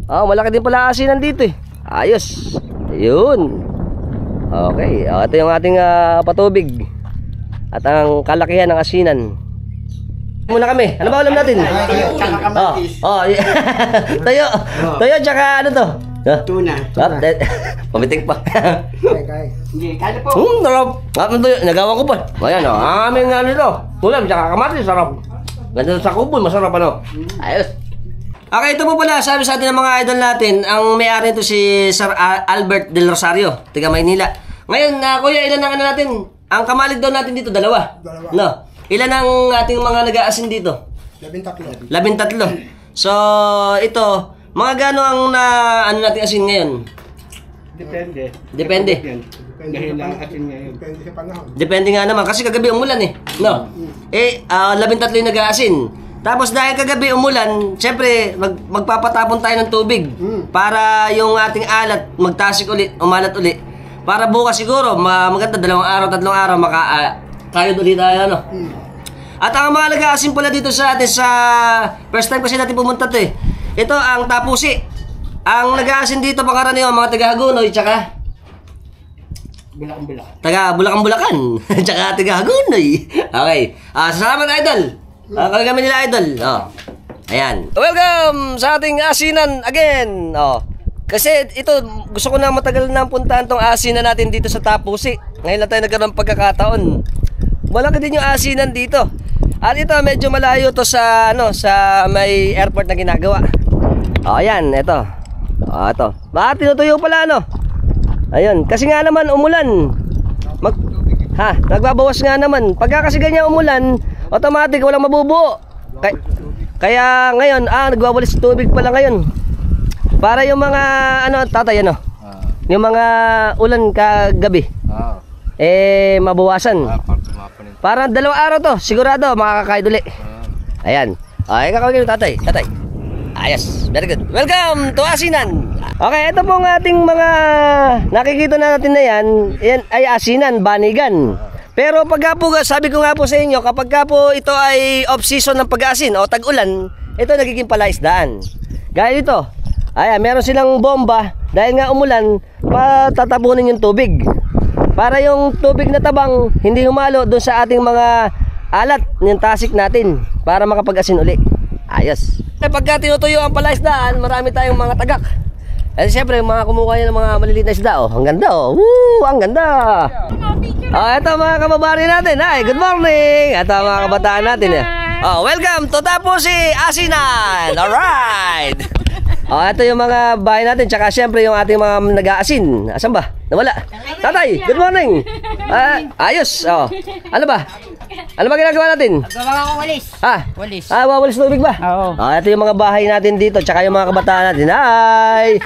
Malaki din pala asinan dito eh. Ayos. Ayun. Okay, ito yung ating patubig. At ang kalakihan ng asinan. Muna kami. Ano ba ulam natin? Toyo tsaka ano to? Tuna. Pamitik pa. Hindi, kaya po. Sarap. Nagawa ko pa. Ayan o. Ang aming to. Ulam tsaka kamatis. Sarap. Ganda sa kupon. Masarap ano. Ayos. Okay, ito po pala. Sabi sa atin ng mga idol natin. Ang may-ari nito si Sir Albert Del Rosario. Taga Maynila. Ngayon, kuya, ilan ang ano natin? Ang kamalig daw natin dito, dalawa. No. Ilan ang ating mga nag-aasin dito? 13. So, ito, mga gano ang ano natin asin ngayon? Depende. Dahil lang atin ngayon. Depende nga naman, kasi kagabi umulan eh. No? 13 yung nag-aasin. Tapos dahil kagabi umulan, syempre, magpapatapon tayo ng tubig. Para yung ating alat, magtasik ulit, umalat ulit. Para bukas siguro, maganda 2 araw, 3 araw, kayod ulit tayo, ano? At ang mga nag-aasin pala dito sa atin sa first time kasi natin pumunta to eh. Ito ang Tapusi. Ang nag-aasin dito pangkaraniwan mga taga-Hagunoy tsaka Bulacan. Tsaka taga-Hagunoy. Okay. Salamat idol. Kami nila idol. Ayan. Welcome sa ating asinan again. Kasi ito gusto ko na matagal na puntahan tong asinan natin dito sa Tapusi. Ngayon lang tayo nagkaroon ng pagkakataon. Malaki din yung asinan dito. At ito medyo malayo to sa sa may airport na ginagawa. Ayan, ito. Ito. Tinutuyo pala Ayun, kasi nga naman umulan. Nagbabawas nga naman. Pagka kasi ganyan umulan, automatic walang mabubuo. Kaya ngayon, nagwawalis tubig pala ngayon. Para yung mga tatay yung mga ulan kagabi. Mabawasan. Para 2 araw to, sigurado makakakaid uli. Ayan. Kakawagin yung tatay. Ayos, very good. Welcome to Asinan. Okay, ito pong ating mga nakikita natin na yan ay asinan, banigan. Pero pagka po, sabi ko nga po sa inyo, kapag po ito ay off-season ng pag-asin o tag-ulan, ito nagiging palaisdaan. Gaya ito, meron silang bomba, dahil nga umulan, patatabunin yung tubig. Para yung tubig na tabang, hindi humalo doon sa ating mga alat, yung tasik natin, para makapag-asin uli. Ayos. Pagka tinutuyo ang palaisdaan, marami tayong mga tagak. Eh siyempre, mga kumukuha niya ng mga maliliit na isda, oh. Ang ganda, oh. Woo! Ang ganda! Oh, ito mga kababari natin. Ay, good morning! Ito mga kabataan natin, eh. Oh, welcome to Tapusi Asinan! Alright! Oh, ito yung mga bahay natin. Tsaka siyempre yung ating mga nag-aasin. Asan ba? Nawala. Tatay, good morning! Ayos, oh. Ano ba? Ano ba ginagawa natin? Gawa ko walis. Ha? Walis. Wawalis tubig ba? Oo. Ito yung mga bahay natin dito, tsaka yung mga kabataan natin. Hi!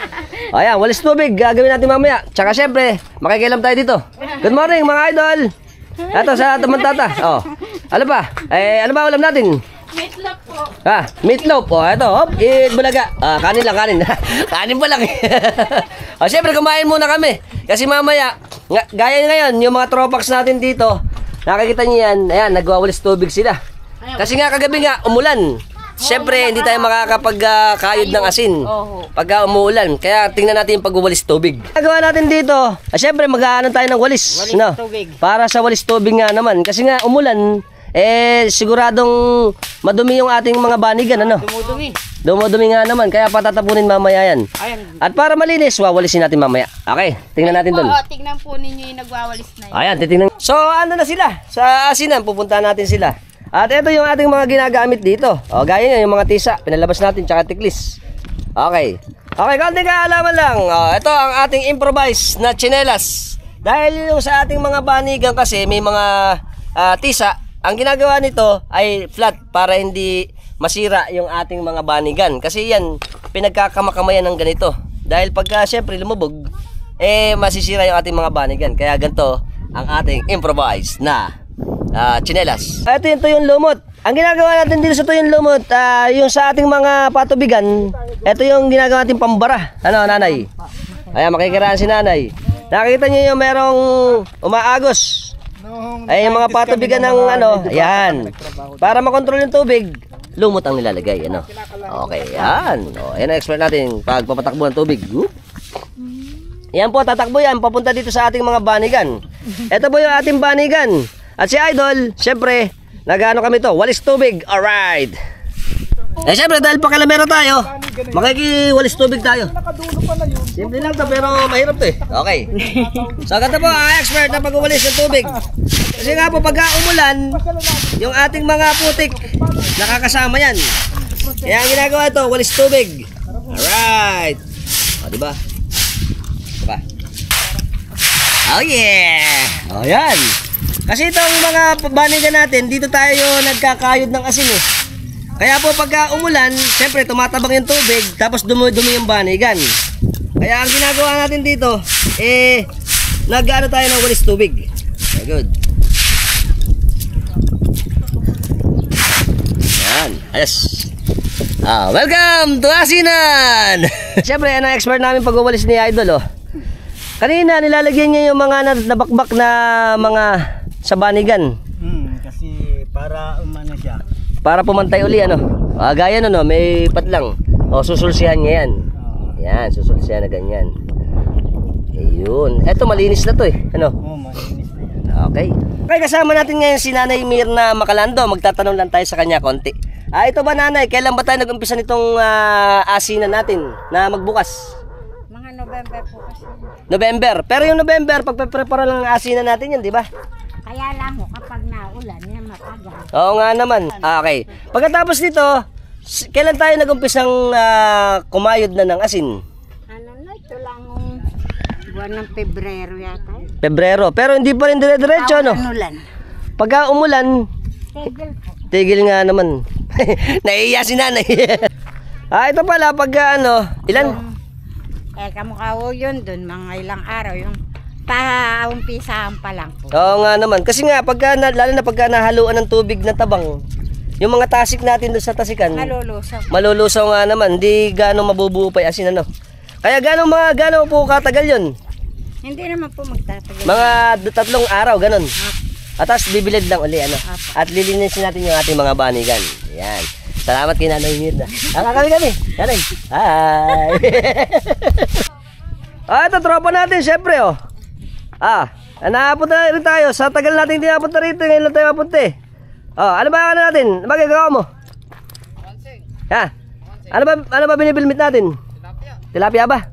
Ayan, walis tubig. Gagawin natin mamaya. Tsaka syempre, makikialam tayo dito. Good morning mga idol! Ito sa Tamantata. Oh. Ano ba? Ano ba ulam natin? Meatloaf po. Meatloaf. Oh, ito. Hop, bulaga. Kanin lang, kanin. Kanin pa lang. Syempre, kumain muna kami. Kasi mamaya, gaya ngayon, yung mga tropax natin dito, nakikita niyo yan, ayan, nagwawalis tubig sila. Kasi nga kagabi nga, umulan. Siyempre, hindi tayo makakapagkayod ng asin pagka umuulan. Kaya tingnan natin yung pagwawalis tubig. Nagawa natin dito, siyempre mag-aanon tayo ng walis. No? Para sa walis tubig nga naman. Kasi nga umulan, siguradong madumi yung ating mga banigan. Ano? Dumudumi nga naman, kaya patatapunin mamaya yan. At para malinis, wawalisin natin mamaya. Okay, tingnan natin doon. Oo, tingnan po ninyo yung nagwawalis na yun. Ayan, titingnan. So, ano na sila? Sa asinan, pupunta natin sila. At ito yung ating mga ginagamit dito. O, gaya nyo, yung mga tisa, pinalabas natin, tsaka tiklis. Okay. Okay, konting kaalaman lang. O, ito ang ating improvised na tsinelas. Dahil yung sa ating mga banigan kasi, may mga tisa, ang ginagawa nito ay flat para hindi masira yung ating mga banigan. Kasi yan, pinagkakamakamayan ng ganito. Dahil pagka syempre lumubog, masisira yung ating mga banigan. Kaya ganito ang ating improvised na tsinelas. Ito yung lumot. Ang ginagawa natin dito sa tuyong lumot, yung sa ating mga patubigan, ito yung ginagawa natin pambara. Ano, nanay? Ayan, makikiraan si nanay. Nakikita niyo yung merong umaagos. Ay, yung mga patubigan ng ano, ayan. Para makontrol yung tubig, lumot ang nilalagay, ano. Okay, yan. O, yan ang expert natin pagpapatakbo ng tubig. Yan po, tatakbo yan, papunta dito sa ating mga banigan. Ito po yung ating banigan. At si Idol, syempre, nag-ano kami to, walis tubig. Alright. Syempre, dahil pakalamera tayo, makikiwalis tubig tayo. Simple lang to, pero mahirap to eh. Okay. So, ganito po ang expert na pag-uwalis ng tubig. Kasi nga po, pagka umulan, yung ating mga putik, nakakasama yan. Kaya ang ginagawa ito, walis tubig. Alright. O, diba? Diba? Oh yeah! O, yan. Kasi itong mga banigan natin, dito tayo nagkakayod ng asin eh. Kaya po pagka umulan, siyempre tumatabang yung tubig, tapos dumi yung banigan. Kaya ang ginagawa natin dito, nag-ano tayo ng walis tubig. Okay, good. Yan, ayos. Welcome to Asinan! Siyempre, yan ang expert namin pag-uwalis ni Idol, oh. Kanina, nilalagyan niya yung mga nabakbak na mga sa banigan. Kasi para umano siya. Para pumantay uli, ano. Gaya no, may patlang. O, susulsihan niya yan. Yan, susulsihan na ganyan. Ayun. Eto, malinis na to eh. Ano? Malinis na yan. Okay. Okay, kasama natin ngayon si Nanay Mirna Macalando. Magtatanong lang tayo sa kanya konti. Ito ba, Nanay, kailan ba tayo nag-umpisa nitong asinan natin na magbukas? Mga November po kasi. November. Pero yung November, pagpe-prepara lang ng asinan natin yan, di ba? Kaya lang ho, kapag naulan, yan matagal. Oo nga naman. Okay. Pagkatapos nito, kailan tayo nag-umpisang kumayod na ng asin? Ano na, ito lang buwan ng Pebrero yata. Pebrero. Pero hindi pa rin dire-diretso, no? Ulan. Pagka umulan, Tigil po. tigil nga naman. Naiiya si nanay. Ito pala, pagka ilan? Kamukha ho yun dun, mga ilang araw, yung paumpisahan pa lang po. Oo nga naman. Kasi nga, lalo na pagka nahaluan ng tubig na tabang, yung mga tasik natin doon sa tasikan, malulusaw nga naman. Hindi gano'ng mabubuo pa yung asin, ano. Kaya gano'ng po katagal yun? Hindi naman po magtatagal. Mga 3 araw, gano'n. At tapos bibilad lang uli, ano. At lilinisin natin yung ating mga banigan. Yan. Salamat kay Nanay Mirna. Kami. Nanay. Hi. Ito tropa natin, syempre, oh. Napunta rin tayo. Sa tagal natin hindi napunta rito, ngayon lang tayo mapunta eh. Ano ba natin? Ano ba gagawa mo? Ano ba binibilmit natin? Tilapia ba?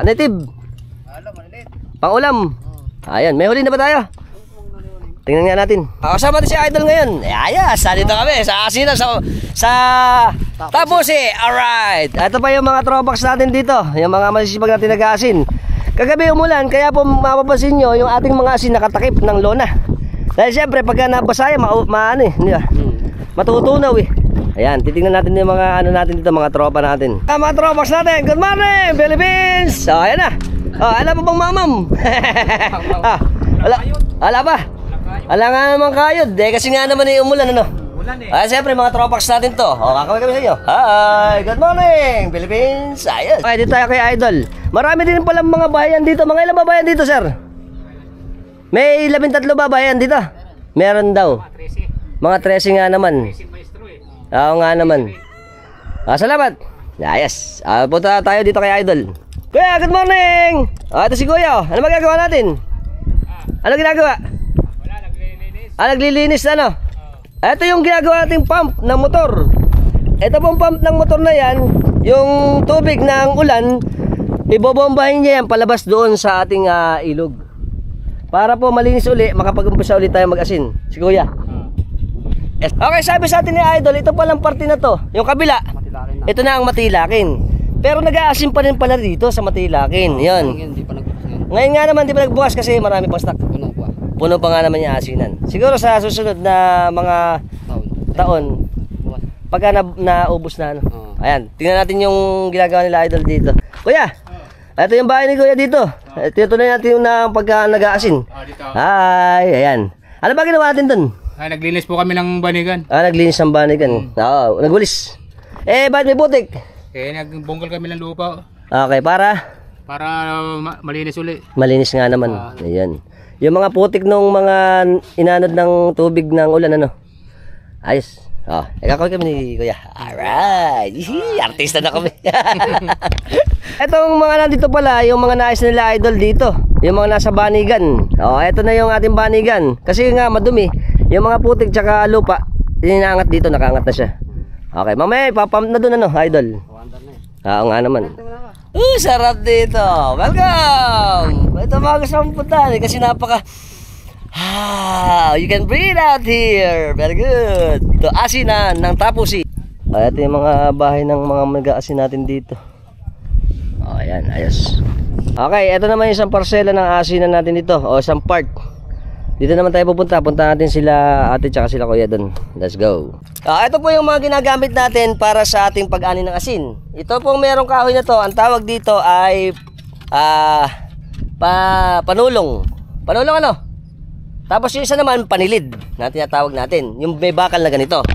Native. Pang-ulam. Ayan, may huli na ba tayo? Tingnan nga natin. Kasama natin si Idol ngayon. Ayos, dito kami sa asinan sa Tapusi. Alright. Ito pa yung mga tropax natin dito. Yung mga masisipag natin nag-aasin. Kagabi umulan, kaya po mapapansin nyo yung ating mga asin nakatakip ng lona. Dahil siyempre pagka nabasa yan, matutunaw eh. Ayan, titingnan natin yung mga natin dito, mga tropa natin. Mga tropax natin, good morning Philippines! So, ayan na. Ala pa bang mamam? Ala pa? Ala nga naman kayod. Kasi nga naman umulan ano. Siyempre mga tropax natin to. Kakawin kami sa inyo. Hi, good morning Philippines. Ayos. Okay, dito tayo kay Idol. Marami din palang mga bayan dito. Mga ilang bayan dito, sir? May 13 ba bayan dito? Meron daw. Mga 13 nga naman. Oo nga naman. Salamat. Ayos. Punta tayo dito kay Idol. Kuya, good morning! Ito si Kuya. Ano magagawa natin? Ano ginagawa? Wala, naglilinis. Naglilinis na no? Ito yung ginagawa nating pump ng motor. Ito pong pump ng motor na yan, yung tubig ng ulan, ibobombahin niya yan palabas doon sa ating ilog. Para po malinis uli, makapag-umpisa ulit tayo mag-asin. Si Kuya. Okay, sabi sa atin ni Idol, ito palang parte na to. Yung kabila, ito na ang Matilakin. Pero nag-aasin pa rin pala dito sa Matilakin. Yun. Ngayon nga naman di pa nagbukas kasi marami pang stock. Puno pa nga naman yung asinan. Siguro sa susunod na mga taon pagka naubos na ano. Ayan, tingnan natin yung ginagawa nila Idol dito. Kuya, ito yung bahay ni Kuya dito. Tinutuloy natin yung pagka nag-aasin. Hi, ayan. Ano ba ginawa natin dun? Naglinis po kami ng banigan. Naglinis ng banigan. Oo, nagwalis. Bakit may putik? Nagbungkal kami ng lupa. Okay, para malinis uli. Malinis nga naman. Ayan. Yung mga putik nung mga inanod ng tubig ng ulan ano. Ayos. Kakawin kami ni Kuya. Alright. Artista na kami. Etong mga nandito pala, yung mga nais nila Idol dito. Yung mga nasa banigan. Ito na yung ating banigan. Kasi nga madumi. Yung mga putik tsaka lupa, inaangat dito, nakaangat na siya. Okay, mamaya ipapump na doon ano, Idol. Oo nga naman. Sarap dito. Welcome! Ito mga gusto mong puntahan kasi napaka you can breathe out here. Very good. Ito asinan ng Tapusi. Ito yung mga bahay ng mga mag-aasin natin dito. Ayan, ayos. Okay, ito naman yung isang parsela ng asinan natin dito. Isang part. Dito naman tayo pupunta. Punta natin sila ate tsaka sila kuya doon. Let's go. Ito po yung mga ginagamit natin para sa ating pag-ani ng asin. Ito pong merong kahoy na to. Ang tawag dito ay panulong. Panulong ano? Tapos yung isa naman panilid na tinatawag natin. Yung may bakal na ganito.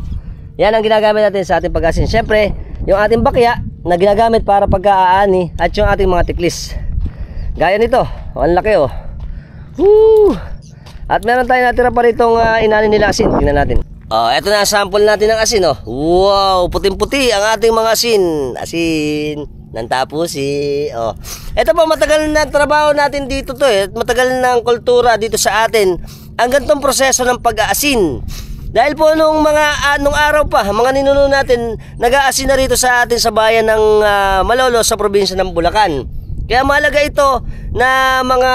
Yan ang ginagamit natin sa ating pag-asin. Siyempre, yung ating bakya na ginagamit para pagka-aani at yung ating mga tiklis. Gaya nito. Ang laki oh. Woo! At meron tayong natira pa ritong inani nila asin. Tingnan natin. Ito na sample natin ng asin oh. Wow, puting-puti ang ating mga asin. Asin ng Tapusi. Ito po matagal na trabaho natin dito to eh. Matagal na kultura dito sa atin. Ang ganitong proseso ng pag-aasin. Dahil po nung araw pa, mga ninuno natin nag-aasin na rito sa atin sa bayan ng Malolo sa probinsya ng Bulacan. Kaya mahalaga ito na mga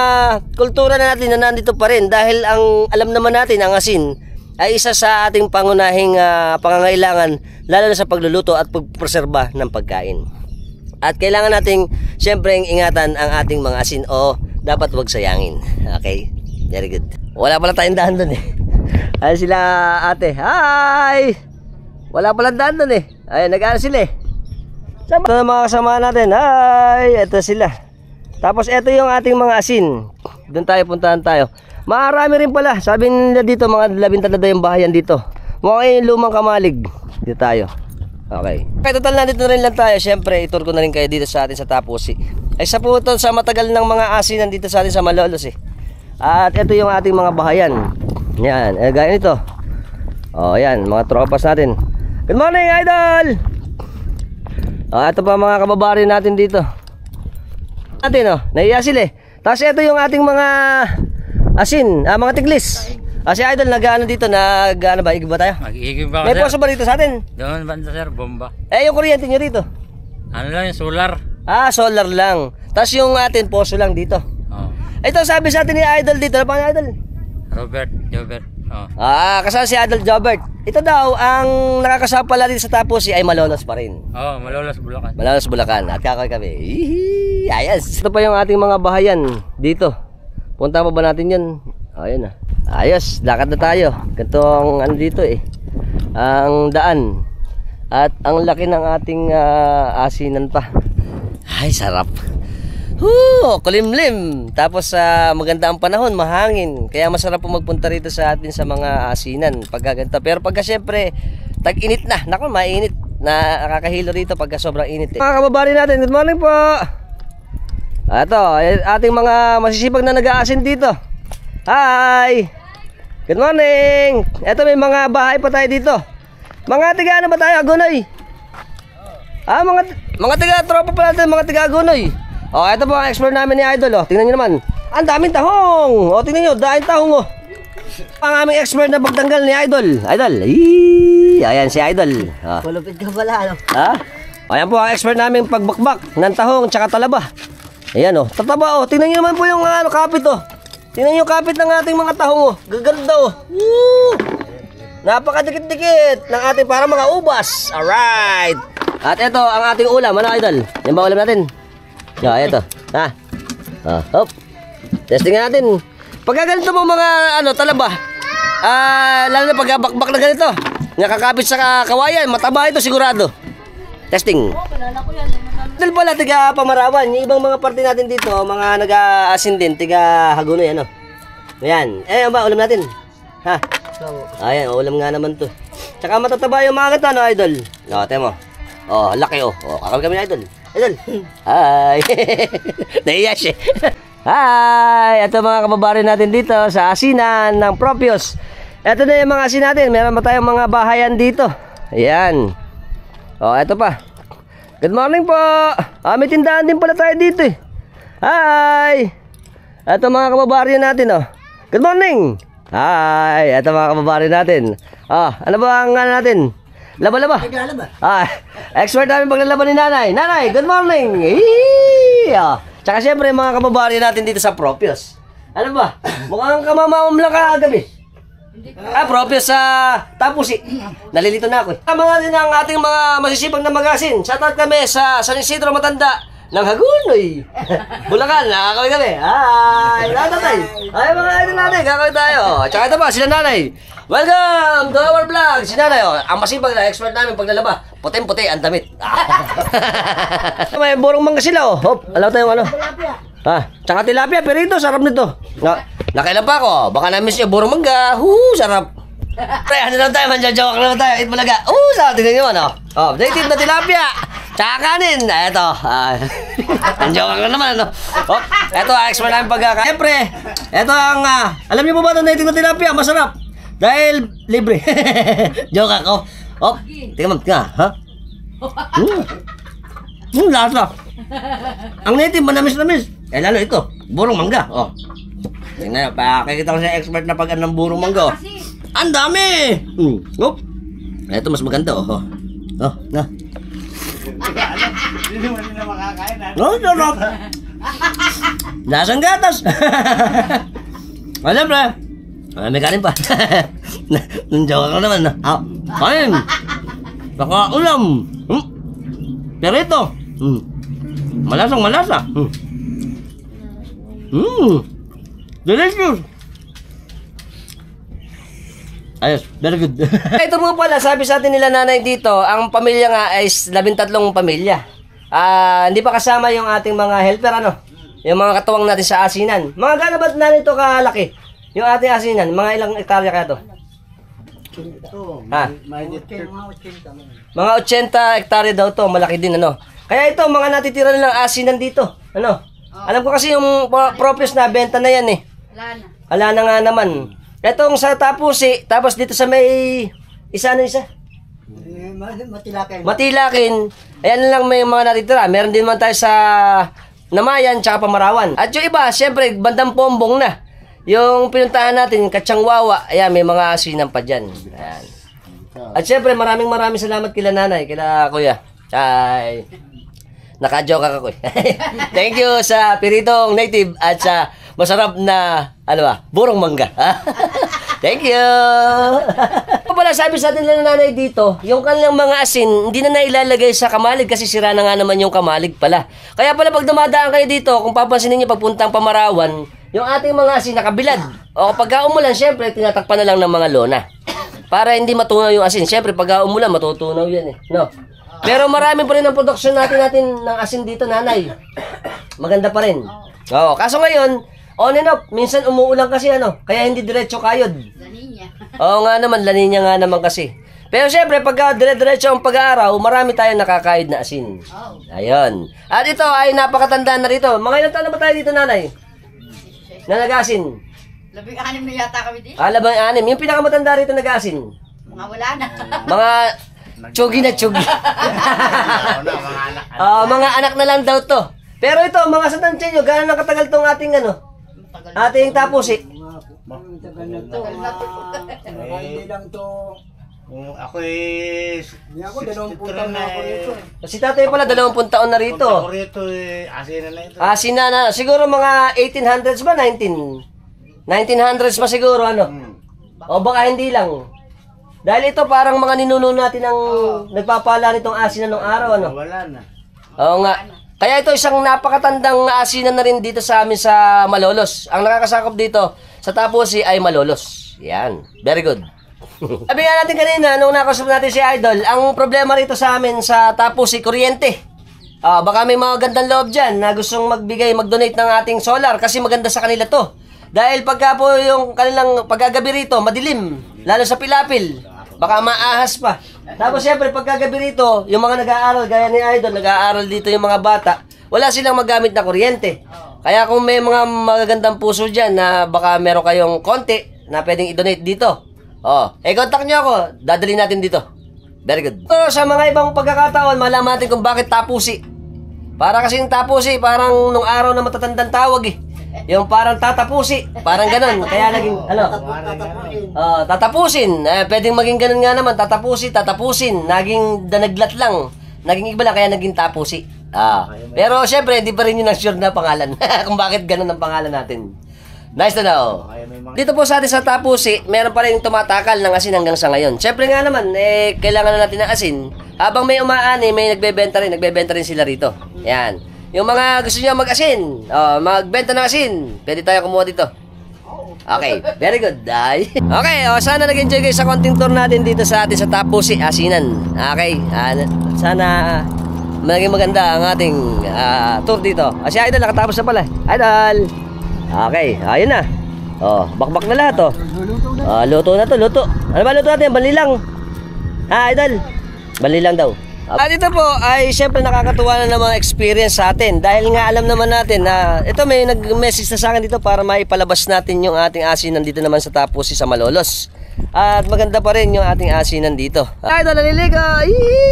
kultura na natin na nandito pa rin dahil ang alam naman natin ang asin ay isa sa ating pangunahing pangangailangan lalo na sa pagluluto at pagpreserba ng pagkain. At kailangan nating siyempre ingatan ang ating mga asin o dapat wag sayangin. Okay? Very good. Wala pala tayong daan doon eh. Ay sila ate. Hi! Wala pala daan doon eh. Ay nag-aano sila eh. Ito na mga kasama natin. Hi! Ito sila. Tapos ito yung ating mga asin. Doon tayo, puntahan tayo. Marami rin pala. Sabi nila dito, mga 13 yung bahayan dito. Mukhang yung lumang kamalig. Dito tayo. Okay. Total na dito rin lang tayo. Siyempre, itur ko na rin kayo dito sa atin sa Tapusi. Ay sa po ito, sa matagal ng mga asinan dito sa atin sa Malolos eh. At ito yung ating mga bahayan. Yan. Gaya nito. Yan. Mga tropas natin. Good morning, Idol! Ito pa mga kababari natin dito. Naiya sila eh. Tapos ito yung ating mga asin, mga tiklis. Si Idol nag-ano dito, nag-ano ba? Igib ba tayo? Mag-igib ba? May poso ba dito sa atin? Doon ba sir, bomba. Yung kuryente nyo dito? Ano lang yung solar? Solar lang. Tapos yung atin, poso lang dito. Oh. Ito, sabi sa atin ni Idol dito. Ano pa ni Idol? Robert, Jobert. Oh. Kasama si Idol Jobert. Ito daw, ang nakakasama pala dito sa Tapusi ay Malolos pa rin. Oh, Malolos, Bulacan. Malolos, Bulacan. At kakoy kami. Hihi! Ayos! Ito pa yung ating mga bahayan dito. Punta pa ba natin yun? Ayun na. Ayos, lakad na tayo. Ganito ang ano dito eh. Ang daan. At ang laki ng ating asinan pa. Ay, sarap. Kulimlim. Tapos maganda ang panahon, mahangin. Kaya masarap po magpunta rito sa atin sa mga asinan pagkaganto. Pero pagka syempre tag-init na. Naku, mainit. Nakakahilo rito pagka sobrang init eh. Mga kababari natin, good morning po. Ito, ating mga masisipag na nag-aasin dito. Hi! Good morning! Ito, may mga bahay pa tayo dito. Mga tiga ano ba tayo? Agunoy? Mga tiga tropa pa natin, mga tiga Agunoy. Ito po ang expert namin ni Idol. Tingnan nyo naman. Ang daming tahong. Tingnan nyo, daming tahong. Ang aming expert na pagtanggal ni Idol. Idol. Ayan si Idol. Kulupit ka pala, ano? Ayan po ang expert namin pagbakbak ng tahong tsaka talaba. Ayan tataba tingnan nyo naman po yung kapit Tingnan nyo yung kapit ng ating mga tahong Gaganda Napakadikit-dikit ng ating para mga ubas. Alright. At ito ang ating ulam. Ano Idol? Yan ba ulam natin? Ito. Hop. Testing natin. Pagka ganito mo mga talaba. Lalo na pagkabakbak na ganito. Nakakapit sa kawayan. Mataba ito sigurado. Testing. Dahil pala tiga Pamarawan. Yung ibang mga parte natin dito, mga nag-aasin din, tiga Hagunoy, Ayan. Ano ba ulam natin? Ayan, ulam nga naman to. Tsaka matataba yung mga ganito, Idol? Tingnan mo. Laki kakawin kami Idol. Idol. Hi. Naiya siya. Hi. Ito mga kababari natin dito sa asinan ng Propios. Ito na yung mga asin natin. Meron pa tayong mga bahayan dito. Ayan. Ito pa. Good morning po. May tindahan din pala tayo dito eh. Hi. Ito mga kababari natin Good morning. Hi. Ito mga kababari natin. Ano ba ang natin? Laba-laba. Expert namin paglalaban ni Nanay. Nanay, good morning. Tsaka syempre mga kababari natin dito sa Propios. Ano ba? Mukhang kamamawam lang kagabi. Propios sa Tapusi. Nalilito na ako eh. Mga din ang ating mga masisipag na magasin. Shoutout kami sa San Isidro Matanda ng Hagunoy. Bulacan, nakakawin kami. Hi! Tatay. Ay mga idol natin, kakawin tayo. Tsaka ito pa, sila Nanay. Welcome to our vlog. Si Nanay, ang masipag na expert namin paglalaba. Puting-puti ang damit. May burong mangga sila Hop, alam tayong tsaka tilapia, pero ito, sarap nito. Nakailan pa ako, baka na-miss nyo, burong mangga. Sarap. Ano lang tayo, manjajawak lang tayo. Eat malaga. Sarap, tingnan nyo native na tilapia. Tsaka kanin. Ito. Ang joke lang naman. Ito, expert namin Siyempre, ito ang, alam niyo po ba itong native na tilapia? Masarap. Dahil libre. Joke ako. Tingnan mo. Lasa. Ang native, manamis-namis. Lalo ito, burong mangga. Tingnan, pakikita ko sa expert na pag ng burong mangga. Ang dami. Ito, mas maganda. Hindi mo nila makakain, sarap. Lasang gatas. Siyempre, may kanin pa. Nandiyaw ka naman. Kain. Baka ulam. Pero ito, malasang malasa. Delicious. Ayos, very good. Ito mga pala, sabi sa atin nila Nanay dito, ang pamilya nga ay 13 pamilya. Hindi pa kasama yung ating mga helper, yung mga katuwang natin sa asinan. Mga gano'n ba't na nito kalaki? Yung ating asinan, mga ilang hektarya kaya to? Mga 80 hektarya daw to, malaki din Kaya ito, mga natitira nilang asinan dito. Alam ko kasi yung Propios na benta na yan eh. Wala na nga naman. Etong sa Tapusi, tapos dito sa may isa. Matilakin. Ayan lang may mga natitira. Meron din man tayo sa Namayan tsaka Pamarawan. At yung iba, syempre, bandang Pombong na. Yung pinuntahan natin, Katsangwawa, ayan, may mga asinan pa dyan. Ayan. At syempre, maraming salamat kila Nanay, kila Kuya. Naka-joke ako eh. Thank you sa Piritong Native at sa masarap na, ano ba, burong mangga. Thank you! Pala sabi sa atin lang ng nanay dito, yung kanilang mga asin, hindi na nailalagay sa kamalig kasi sira na nga naman yung kamalig pala. Kaya pala pag dumadaan kayo dito, kung papansinin niyo pagpuntang Pamarawan, yung ating mga asin nakabilad. O kapag umulan, syempre, tinatakpan na lang ng mga lona. Para hindi matunaw yung asin. Syempre, pag umulan, matutunaw yan eh. No? Pero marami pa rin ang produksyon natin ng asin dito, nanay. Maganda pa rin. Oo, kaso ngayon, on and off, minsan umuulan kasi kaya hindi diretso kayod. Oo nga naman, La Niña nga naman kasi. Pero syempre, pagka dire-diretso ang pag-aaraw, marami tayong nakakayod na asin. Ayun. At ito ay napakatanda na rito. Mga ilang taon na ba tayo dito, nanay? Na nag-asin? 16 na yata kami dito. 16. Yung pinakamatanda rito nag-asin? Mga wala na. Mga tsugi na tsugi. Mga anak na lang daw to. Pero ito, mga satansya nyo, gano'n na katagal tong ating ating tapusi? Tagal na to. Hindi lang to. Ako hindi ako 20 taon na ako rito. Si tatay pala 20 taon na rito. Ako rito asin na ito. Asin na. Siguro mga 1800s ba? 1900s pa siguro O baka hindi lang. Dahil ito parang mga ninuno natin ang nagpapala nitong asinan ng araw Wala na. Oo nga. Kaya ito isang napakatandang asinan na rin dito sa amin sa Malolos. Ang nakakasakop dito sa Tapusi ay Malolos. Yan. Very good. Sabi nga natin kanina, nung nakausap natin si Idol, ang problema rito sa amin sa Tapusi, kuryente. Baka may mga gandang loob dyan na gustong mag-donate ng ating solar kasi maganda sa kanila to. Dahil pagka po yung kanilang pagkagabi rito, madilim, lalo sa Pilapil, baka maahas pa. Tapos siyempre, pagkagabi rito, yung mga nag-aaral, gaya ni Idol, nag-aaral dito yung mga bata, wala silang magamit na kuryente. Kaya kung may mga magagandang puso dyan na baka meron kayong konti na pwedeng i-donate dito, contact nyo ako, dadalhin natin dito. Very good. So, sa mga ibang pagkakataon, malaman natin kung bakit Tapusi. Para kasi yung Tapusi, parang nung araw na matatandang tawag eh. Yung parang tatapusi, parang ganon. Kaya naging, tatapusin. Pwedeng maging ganon nga naman, tatapusin. Naging danaglat lang. Naging iba lang, kaya naging Tapusi. Pero syempre, hindi pa rin yun ang sure na pangalan. Kung bakit ganon ang pangalan natin. Nice to know. Dito po sa atin sa Tapusi, meron pa rin tumatakal ng asin hanggang sa ngayon. Syempre nga naman, kailangan na natin ng asin. Habang may umaani, may nagbebenta rin sila rito. Yan. Yung mga gusto nyo mag-asin, magbenta ng asin, pwede tayo kumuha dito. Okay, very good. Okay, sana nag-enjoy kayo sa konting tour natin dito sa atin sa Tapusi, asinan. Okay, sana maging maganda ang ating tour dito. Si Idol, nakatapos na pala. Idol! Okay, ayun na. Bakbak na lahat, luto na to, luto. Ano ba luto natin? Balilang. Idol? Balilang daw. At ito po ay syempre nakakatuwa na ng mga experience sa atin dahil nga alam naman natin na ito may nag-message na sa akin dito para maipalabas natin yung ating asinan dito naman sa Tapusi sa Malolos. At maganda pa rin yung ating asinan dito. Ay, ito naliligo!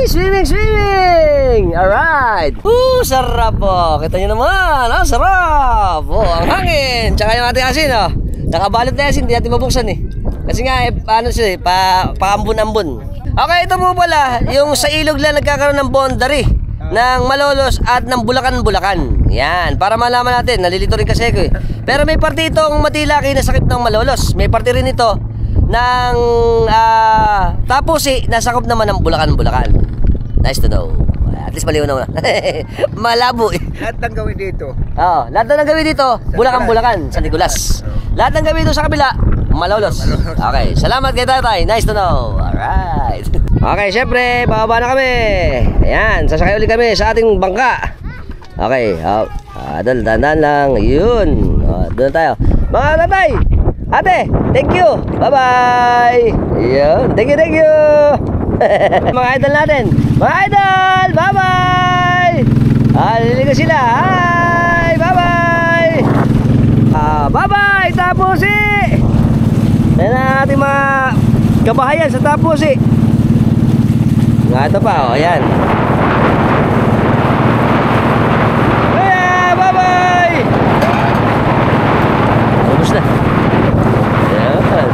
Swimming! Alright! Sarap po! Kita nyo naman! Sarap! Ang hangin! Tsaka yung ating asin, nakabalot na asin, hindi natin mabuksan eh. Kasi nga, paambun-ambun. Okay, ito po pala, yung sa ilog lang nagkakaroon ng boundary ng Malolos at ng Bulacan-Bulacan. Yan, para malaman natin, nalilito rin kasi ako eh. Pero may parte itong Matilaki na sakip ng Malolos. May parte rin ito ng Tapusi na sakop naman ng Bulacan-Bulacan. Nice to know. At least maliw na. Malabo eh. Lahat ng gawin dito. Lahat ng gawin dito, Bulacan-Bulacan, San Nicolas. Lahat ng gawin dito sa kabila, Malolos. Okay, salamat kay tatay. Nice to know. Alright. Okay, syempre, bababa na kami. Ayan, sasakay ulit kami sa ating bangka. Okay, dandan lang. Yun. Doon tayo. Mga tatay, ate, thank you. Bye-bye. Yun, thank you. Mga idol natin. Mga idol, bye-bye. Liligo sila. Hi, bye-bye. Bye-bye, Tapusi. Yan na ating mga kabahayan sa Tapusi. Ito pa, ayan. Bye-bye. Ubus na. Ayan.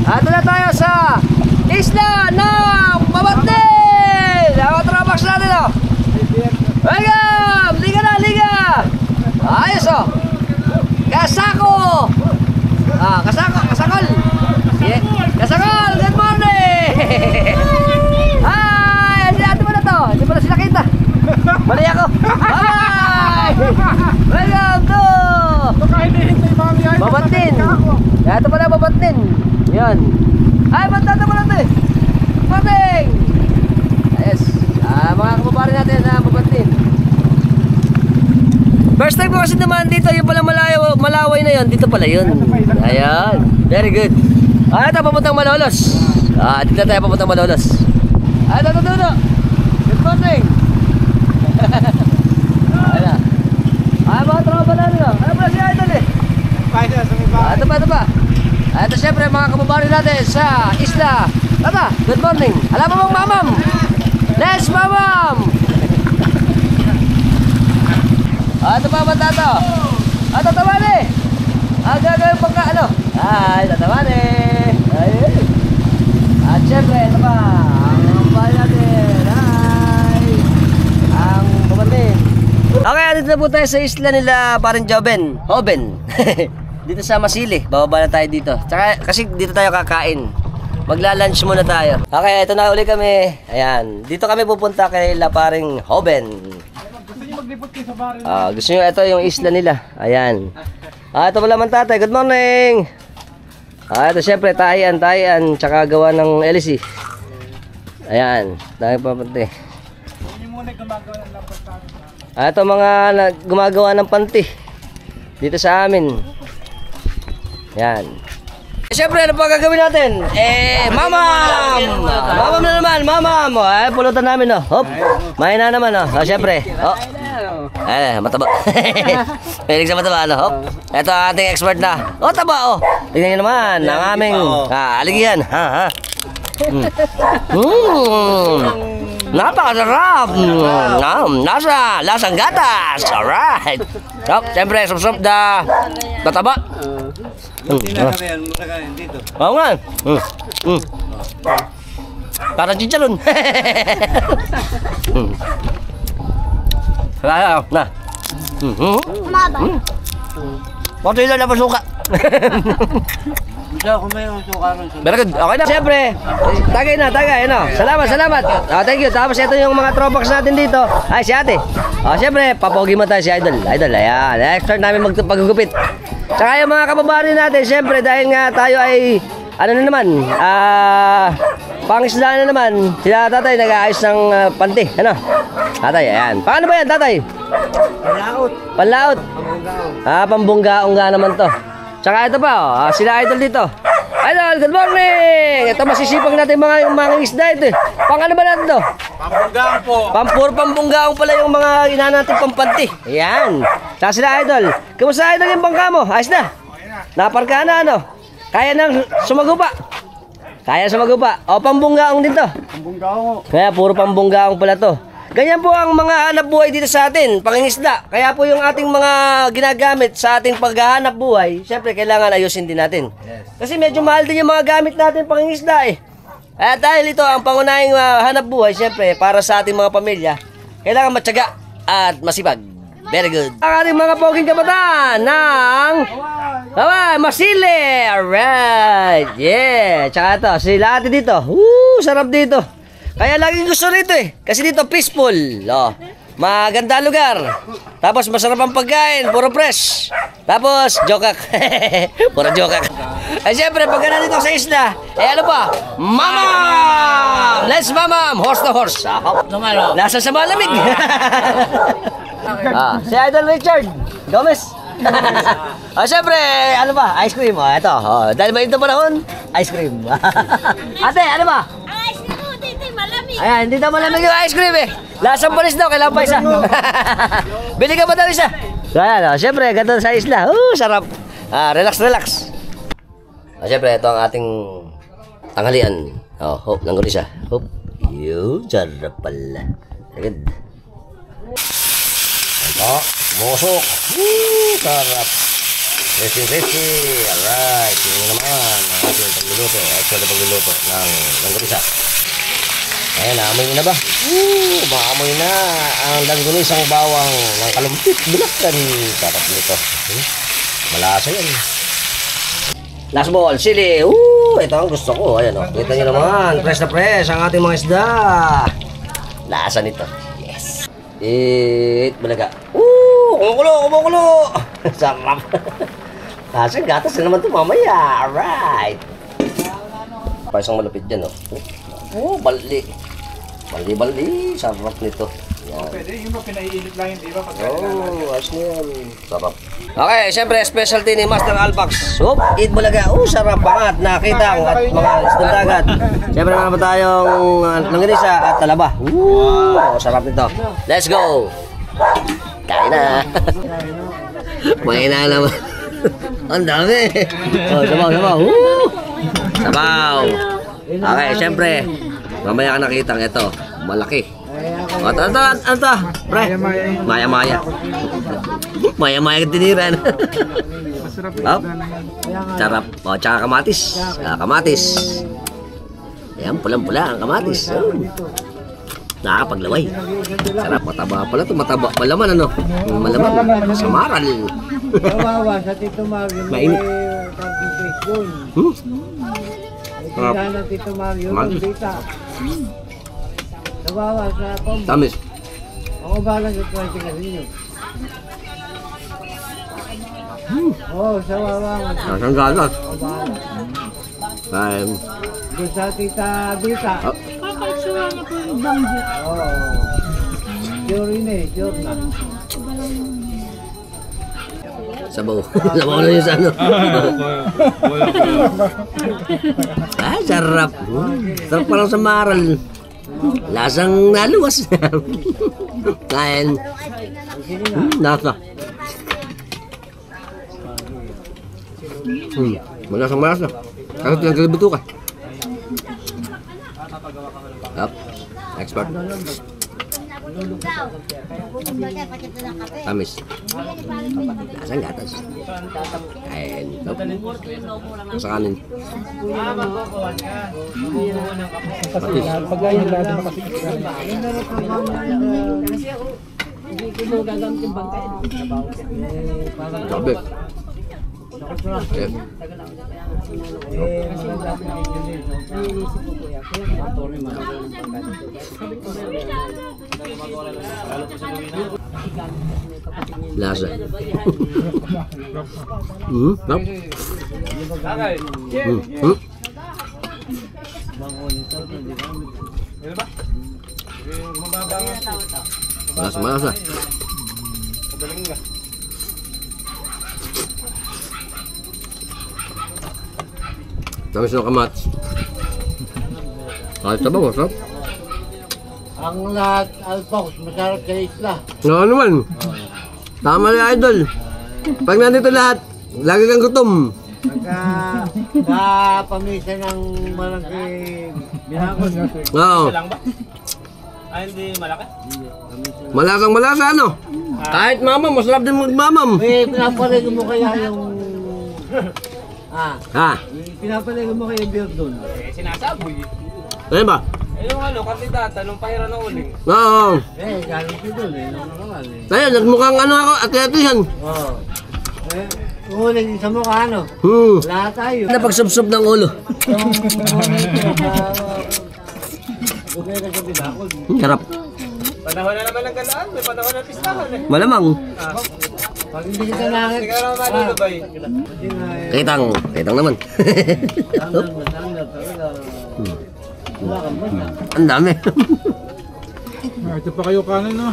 Ato na tayo sa isla ng Babatnin! Ang tropax natin, oh! Welcome! Liga na, liga! Ayos, oh! Kasako! Kasakol! Yeah. Kasakol! Good morning! Hi! Si ate mo na to! Hindi mo na sila kita! Mali ako! Hi! Welcome to Babatnin! Ito pala Babatnin! Yan! Ay! Bantata mo na ito eh! Morning! Ayos! Mga kababarin natin na Babatnin. First time ko kasi naman dito, yung pala Malaway na yun, dito pala yun. Ayan, very good. Ito papuntang Malolos. Dito tayo papuntang Malolos. Ito. Good morning. Ayan. Mga tropa na nyo. Ano pala si Idol eh? Ito pa. Ito syempre mga kababayan natin sa isla. Tata, good morning. Alam mo mong mamam? Let's mamam! Ito pa ba tato? Tatawa na eh! Gagawin pang ka ano? Ay, tatawa na eh! Ayun! At syempre, ito pa! Ang bahay natin! Ay! Ang Babatnin! Okay, dito na po tayo sa isla nila Parin Hoben! Dito sa Masili, bababa na tayo dito. Tsaka, kasi dito tayo kakain. Magla-lunch muna tayo. Okay, ito na uli kami. Ayan, dito kami pupunta kay La Paring Hoben. Gusto nyo, ito yung isla nila. Ayan. Ito pala man tatay. Good morning. Ito syempre, tayan. Tsaka gawa ng LC. Ayan. Tayo papunti. Ito mga gumagawa ng panty. Dito sa amin. Ayan. Siyempre, ano pa gagawin natin? Mamam! Mamam na naman, mamam! Pulutan namin, oh. Hop! Mahina naman, oh. Siyempre. Oh. Mataba. Pilig sa mataba, ano? Hop! Ito ang ating expert na. Oh, taba, oh. Tingnan nyo naman, ang aming aligihan. Napakasarap! Nasa lasang gatas! Alright! Hop! Siyempre, sup-sup na mataba. Oo nga. Parang chicharon. Na. Pati lang na pasuka. Very good. Okay na. Siyempre, tagay. Ano? Salamat. Thank you. Tapos ito yung mga tropax natin dito. Ay, si ate. Siyempre, papogi mo tayo si Idol. Ayan. Expert namin magpagugupit. Tsaka yung mga kababayan natin, siyempre, dahil nga tayo ay, ano na naman, pangisda na naman, sila tatay nag-aayos ng panty, ano? Tatay, ayan. Paano ba yan, tatay? Panlaot. Pambunggaong nga naman to. Tsaka ito pa, sila Idol dito. Idol, good morning! Ito masisipag natin mga isda ito eh. Pang ano ba natin to? Pambunggaong po. Pambunggaong pala yung mga ina natin pampanty. Ayan. Tsaka sila Idol. Kamusta Idol yung bangka mo? Ayos na? Naparka na ano? Kaya nang sumagupa? Kaya sumagupa. O, pambunggaong din to. Pambunggaong. Kaya puro pambunggaong pala to. Ganyan po ang mga hanap buhay dito sa atin, pangingisda. Kaya po yung ating mga ginagamit sa ating paghahanap buhay, syempre kailangan ayusin din natin. Kasi medyo mahal din yung mga gamit natin pangingisda eh. At dahil ito ang pangunahing hanap buhay, syempre para sa ating mga pamilya, kailangan matyaga at masipag. Very good. Ang ating mga poging kabataan ng Masili. Alright. Yeah. Tsaka ito, sila ate dito. Sarap dito. Kaya laging gusto rito eh. Kasi dito peaceful. Maganda lugar. Tapos masarap ang pagkain. Puro fresh. Tapos jokak. Puro jokak. Ay siyempre pagka nandito sa isla, ano pa? Mamam! Let's mamam! Horse na horse. Nasa sa malamig. Si Idol Richard Gomez. Siyempre, ano ba? Ice cream. Ito. Dahil ba ito panahon? Ice cream. Ate, ano ba? Ayan, hindi daw malamig yung ice cream eh. Lasang panis daw, kailangan pa isa. Bili ka ba daw isa? Ayan, siyempre, ganito sa isla. Sarap. Relax. Siyempre, ito ang ating tanghalian. Hop, nanggulo siya. Hop. Yun, sarap pala. Agad. Ito, musok. Sarap. Crispy. Alright. Yun naman ang ating pagluluto. Extra na pagluluto ng langganisa. Ayan, naamoy na ba? Maamoy na ang langganisang bawang ng Kalumpit, Bulacan. Sarap nito. Malasa yan. Last ball, sili. Ito ang gusto ko. Ayan, oh. Kita nyo naman. Fresh na fresh ang ating mga isda. Lasa nito. Yes. Balaga. Kumukulo. Sarap. Kasi gatas na naman ito mamaya. Alright. Pa isang malapit dyan, oh. Bali. Sarap nito. Yan. Pwede, yung mga pinaiinit lang yung iba pag ayos na yan. Sarap. Okay, siyempre, specialty ni Master Alpax. Eat Bulaga. Sarap pangat. Nakitang at mga isdang dagat. Siyempre, naman tayong langganisa at talaba. Sarap nito. Let's go. Kain na. May na naman. Ang dami. Sabaw. Sabaw. Okay, siyempre. Mamaya ka nakita ito. Malaki. Ito, pre. Maya. Maya tiniran. Sarap. Tsaka kamatis. Kamatis. Ayan, pulang-pula ang kamatis. Nakakapaglaway. Sarap. Mataba pala ito. Mataba. Malaman, ano? Malaman. Samaral. Kawawa sa Tito Mario. Mainit. Sarap. Sa Tito Mario. Kawawa sa Pombo. Tamis. Ako balang sa 20 kasi nyo. Sa wawa. Nasang galas. Doon sa Tita Dita. Kakasuha niya po yung banggo. Sure na. Sabaw. Sabaw na yun sa ano. Sarap. Sarap parang sa maral. Lasang naluwas. Kain. Nasa. Malasang. Kasi pinagkalibito ka. Expert. Tamis. Lasang gatas. Kain. Sa kanin. pagkain lahat na kasi. Sabi. Lasa. Malasa. Tamis ng kamatis. Kahit sabaw, masarap. Ang lahat Alpax, masarap sa isla. Oo naman. Tama na idol. Pag nandito lahat, lagi kang gutom. Pamisa ng malaki binakon. Oo. Hindi malaki? Malasa ano? Kahit mamam, masarap din magmamam. Pinapaligo mo kaya yung... Ha? Pinapaligo mo kaya yung beer doon. Sinasaboy. Ano ba? Yung kandidata, nung pahira ng uling. Oo. Galing ko doon nung naman Tayo, nagmukhang ano ako, ati-atihan. Uling sa mukha ano? Lahat tayo. Napagsubsob ng ulo. Sarap. Panahon na naman ng galaan, may panahon ng pistahan eh. Malamang. Pag hindi kita nakit. Hindi ka naman malulubay. Kitang naman. Ang dami. Ito pa kayo kanin no?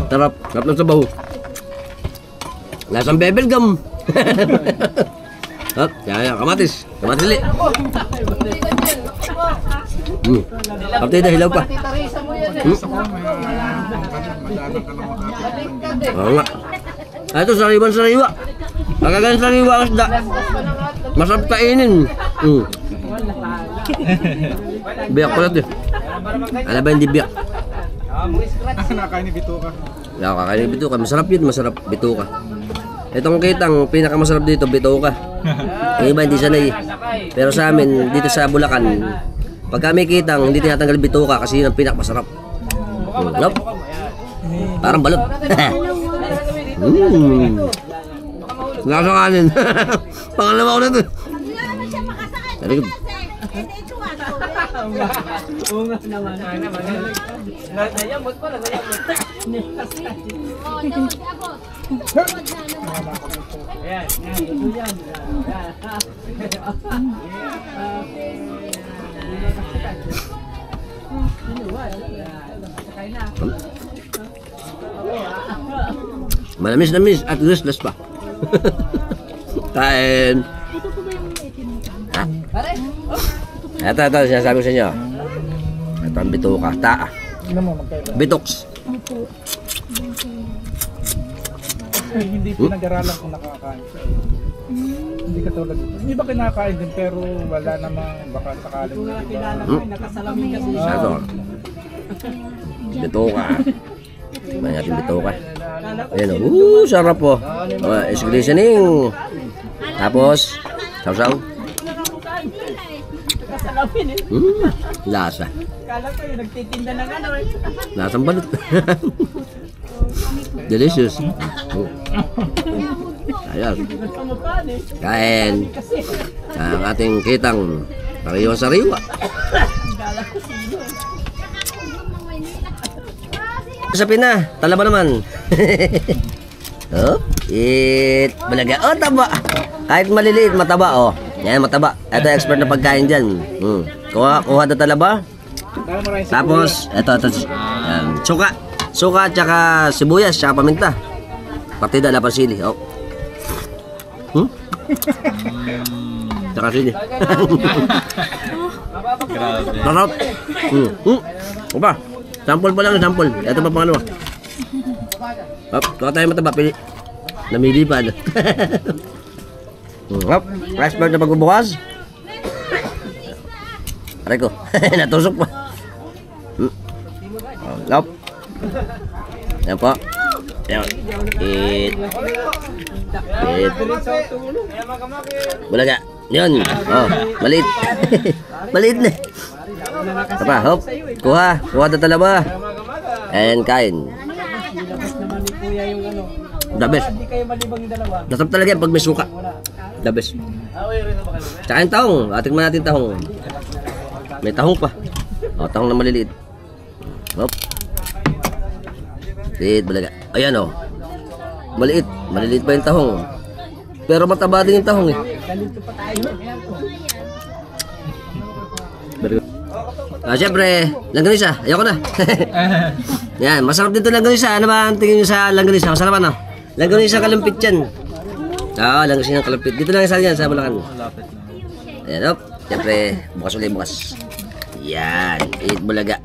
Sarap. Sarap ng sabaw. Lasang bebel gum. Yan, kamatis. Kamatis ulit. Kapatid na hilaw pa. Oo nga. Ito, sariwa. Magagan sariwa ang isda. Masarap kainin. Biyak pala ito. Alam ba hindi biyak? Nakakain ni Bituka. Nakakain ni bituka. Masarap yun, masarap bituka. Itong kitang pinakamasarap dito, bitoka. Yung iba hindi sanay. Pero sa amin, dito sa Bulacan, pag kami kitang, hindi tinatanggal bitoka kasi yun ang pinakamasarap. Nope. Parang balot. Nasa kanin. Pangalawa ko na ito. Very good. Malamis at restless pa. Kain. Ito, sinasabi ko sa inyo. Ito ang bitoka. Taa. Bitoks. Hindi pinag-aralan kung nakakain siya. Hindi katulad dito. Hindi ba kinakain din pero wala namang baka sakaling nakasalamin kasi. Ito. Bitoka. May natin bitoka. Ayan o. Sarap po. Is glistening. Tapos, sausaw. Lasa. Kala ko yung nagtitinda ng ano eh. Lasang balot. Delicious. Ayan. Kain. Ang ating kitang sariwa-sariwa. Sapin na. Talaba naman. Oh, balaga. Oh, taba. Kahit maliliit, mataba. Oh. Yan, mataba. Ito expert na pagkain dyan. Kuha na talaba. Tapos, ito. Suka. Suka, tsaka sibuyas, tsaka paminta. Partida na pasili. Oh. Tsaka sili. Sarap. Opa. Sample pa lang, sample. Ito pa pangalawa. Hop, kuha tayo mataba. Namili pa. Hop, rice bird na pagbubukas. Aray ko, natusok pa. Hop. Yan po. Yan. Bulaga. Yun. Oh, maliit. Maliit na. Ito pa, hop. Kuha na talaba. And kain. The best. Nasap talaga yan pag may suka. The best. Tsaka yung tahong. Atikman natin tahong. May tahong pa. O, tahong na maliliit. Hop. Liit, balaga. Ayan o. Maliit. Maliliit pa yung tahong. Pero mataba din yung tahong eh. Siyempre, langganisa. Ayoko na. Yan, masarap dito langganisa. Ano ba ang tingin nyo sa langganisa? Masarap ano? Langganisa kalumpit yan. Oo, langganisa kalumpit. Dito lang isa yan sa Bulacan. Ayan, op. Siyempre, bukas ulit bukas. Yan, eat bulaga.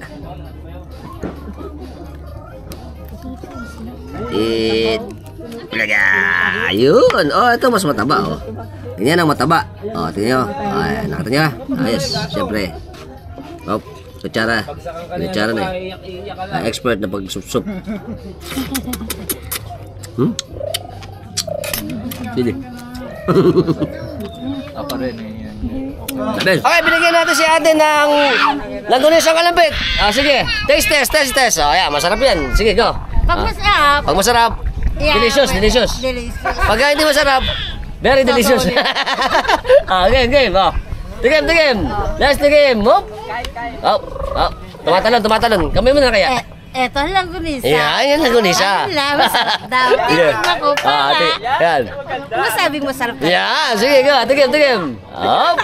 Eat bulaga. Ayun. Oh, ito mas mataba oh. Ganyan ang mataba. Oh, tingnan nyo. Ay, nakita nyo. Ayos, siyempre. Oh, kutsara. Kutsara na eh. Expert na pag-sup-sup. Sige. Ako rin eh. Okay, binigyan natin si ate ng langganisang kalampit. Sige, test. Oh, yeah, masarap yan. Sige, go. Pag masarap. Pag masarap, Yeah, delicious. Pag hindi masarap, very delicious. Game. Oh. Tigim. Last tigim. Hop. Tumatalon. Kami mo na kaya. Eto lang gunisa. Yan langganisa. Masarap daw. Ako pa. Yan. Masabing masarap. Yeah, sige, go. Tigim. Hop.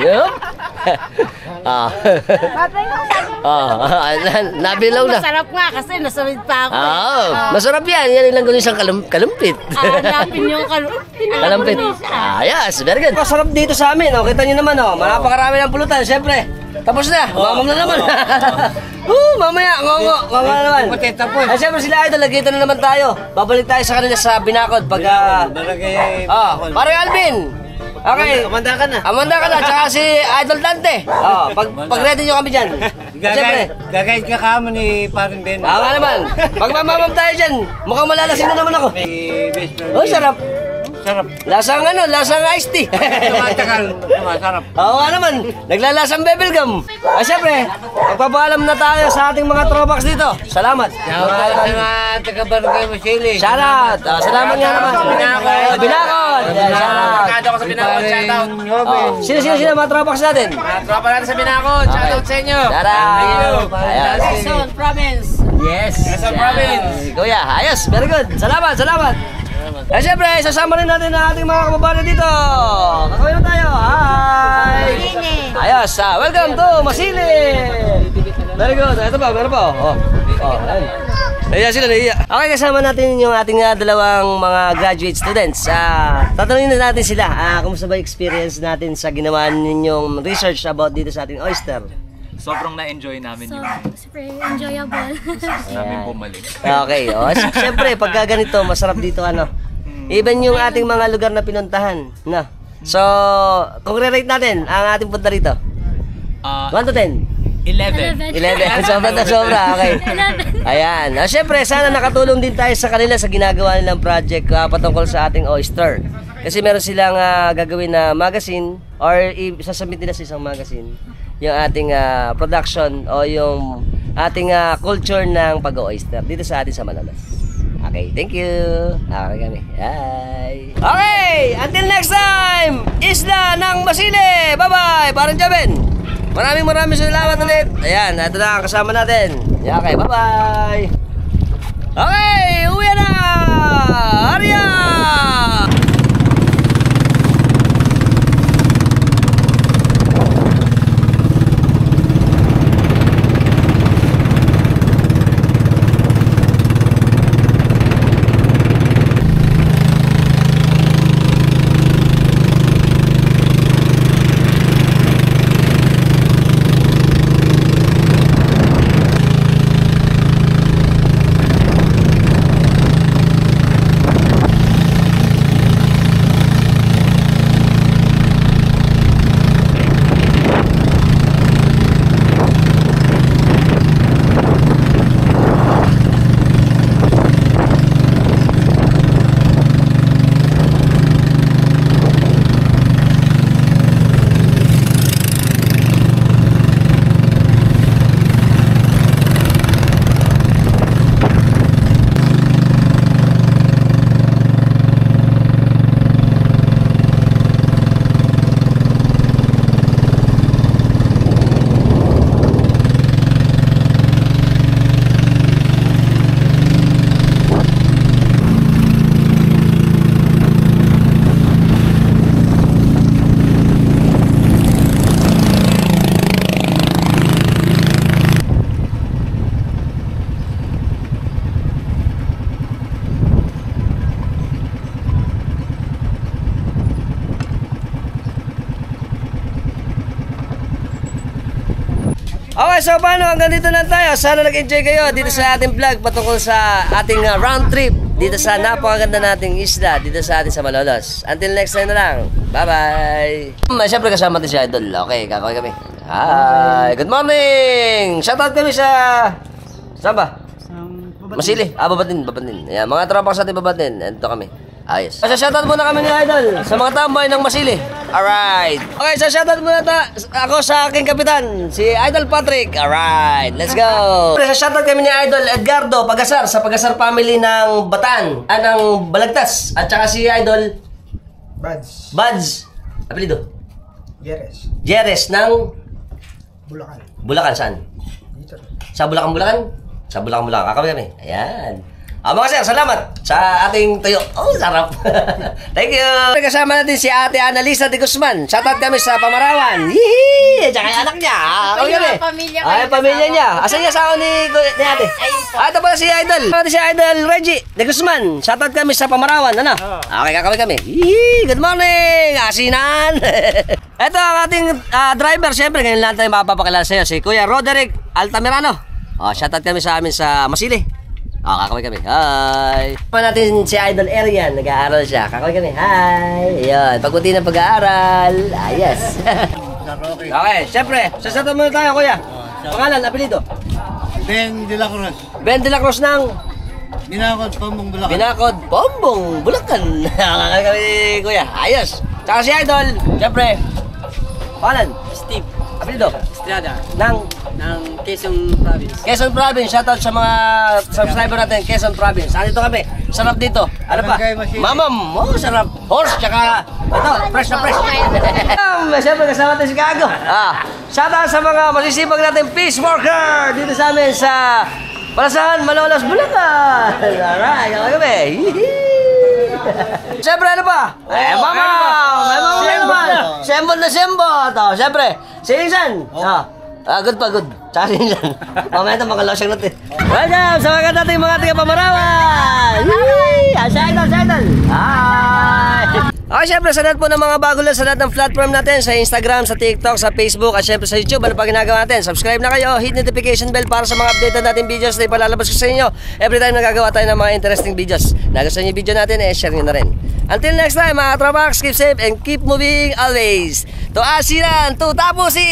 Yup. Nabilaw na. Masarap nga kasi nasawid pa ako. Masarap yan. Yan yung langganisang kalumpit. Hanapin yung Kalampit. Yes, very good. Masarap dito sa amin. Kita nyo naman. Napakarami ng pulutan. Siyempre, tapos na. Mamam na naman. Mamaya. Ngongo na naman. Siyempre sila idol. Nagkita na naman tayo. Babalik tayo sa kanila sa Binakod. Pare Alvin. Okay. Amanda ka na. Tsaka si Idol Dante. Pag ready nyo kami dyan. Siyempre. Gagayit ka kamo ni Paring Ben. Nga naman. Pag mamamam tayo dyan, mukhang malalasing na naman ako. Oh, sarap. Sarap. Lasang ano, lasang iced tea. Tumatagal. Sarap. Oo nga naman, naglalasang bubblegum. Siyempre, magpapaalam na tayo sa ating mga tropax dito. Salamat. Shoutout sa mga taga-Barangay Masili. Shoutout. Salamat nga naman. Binakod. Shoutout. Kado ko sa Binakod, shoutout. Sino mga tropax natin? Tropa natin sa Binakod, shoutout sa inyo. Shoutout. Ayan. Quezon Province. Yes. Quezon Province. Kuya, ayos. Very good. Salamat. Siyempre, sasama rin natin ang ating mga kababayan dito. Kakawin na tayo. Hi. Ayos. Welcome to Masili. Very good. Ito pa, meron pa. Ayan. Nahiya sila, nahiya. Okay, kasama natin yung ating dalawang mga graduate students. Tatanungin na natin sila. Kumusta ba yung experience natin sa ginawa ninyong research about dito sa ating oyster? Sobrang na-enjoy namin yung super enjoyable. namin bumalik. Okay, siyempre pagka ganito, masarap dito even yung ating mga lugar na pinuntahan, no? So, kung re-rate natin ang ating punta rito, 1 to 10? 11. 11. Sobra, okay. Ayan. Siyempre, sana nakatulong din tayo sa kanila sa ginagawa nilang project patungkol sa ating oyster. Kasi meron silang gagawin na magazine or sasubmit nila sa isang magazine yung ating production o yung ating culture ng pag-oyster dito sa atin sa Malolos. Okay, thank you. Okay kami. Bye. Okay, until next time, Isla ng Masili. Bye-bye, Parang Jaben. Maraming salamat ulit. Ayan, ito na ang kasama natin. Okay, bye-bye. Okay, uwi na. Arya! Okay, so paano? Hanggang dito lang tayo. Sana nag-enjoy kayo dito sa ating vlog patungkol sa ating round trip dito sa napakaganda nating isla dito sa atin sa Malolos. Until next time na lang. Bye-bye. Siyempre kasama natin si Idol. Okay, kakawin kami. Hi, good morning! Shoutout kami sa... Saan ba? Masili. Babatin. Ayan, mga tropa sa ating babatin. Ito kami. Ayos. So, shoutout muna kami ni Idol sa mga tambay ng Masili. Alright. Okay, so shoutout muna ako sa aking kapitan, si Idol Patrick. Alright, let's go. So, shoutout kami ni Idol Edgardo Pagasar sa Pagasar family ng Bataan, ng Balagtas. At saka si Idol Buds. Apelido? Jeres ng Bulacan saan? Sa Bulacan? Sa Bulacan. Kakawin kami. Ayan. Mga sir, salamat sa ating tuyo. Oh, sarap. Thank you. Kasama natin si Ate Analisa de Guzman. Shoutout kami sa Pamarawan. Hihi! Tsaka yung anak niya. Pamilya niya. Asan niya sa ni Ate? Ito pala si Idol. Si Idol Reggie de Guzman. Shoutout kami sa Pamarawan. Ano? Okay, kakawin kami. Hihi! Good morning! Asinan! Ito ang ating driver. Siyempre, ngayon lang tayo mapapakilala sa iyo. Si Kuya Roderick Altamirano. Shoutout kami sa amin sa Masili. Kakawin kami. Hi! Pa natin si Idol Arian. Nag-aaral siya. Kakawin kami. Hi! Ayan. Pagpunti ng pag-aaral. Yes. Okay. Siyempre. Sasata muna tayo, kuya. Pangalan, apelido? Ben de la Cruz. Ben de la Cruz ng Binakod Pombong Bulacan. Binakod, Pombong, Bulacan. Kami, kuya, ayos. Tsaka si Idol, siyempre. Panan? Steve Apelido? Estrada Nang ng Quezon Province. Quezon Province. Shoutout sa mga subscriber natin, Quezon Province. Dito kami. Sarap dito. Ano pa? Barangay Masini. Mamam. Oh, sarap. Horse, tsaka ito, fresh na fresh. Siyempre, kasama natin si Gago. Shoutout sa mga masisipag natin peace worker dito sa amin sa Palasan, Malolos, Bulacan. Alright, kami. Siyempre, ano pa? Mama! May mama na naman. Sembol na sembol. Siyempre, si Insan. Good pa, good. Tsaka si Insan. Mamaya ito, mga losyang natin. Welcome sa mga natin mga taga-Pamarawan. Sa idol. Hi! Okay, syempre, sa lahat po ng mga bago lang sa lahat ng platform natin, sa Instagram, sa TikTok, sa Facebook, at syempre sa YouTube, ano pa ginagawa natin? Subscribe na kayo, hit notification bell para sa mga update natin videos na ipalalabas ko sa inyo. Every time nagagawa tayo ng mga interesting videos. Nagustuhan niyo yung video natin, share nyo na rin. Until next time, mga Trapax, keep safe and keep moving always. To Asiran, to Tapusi!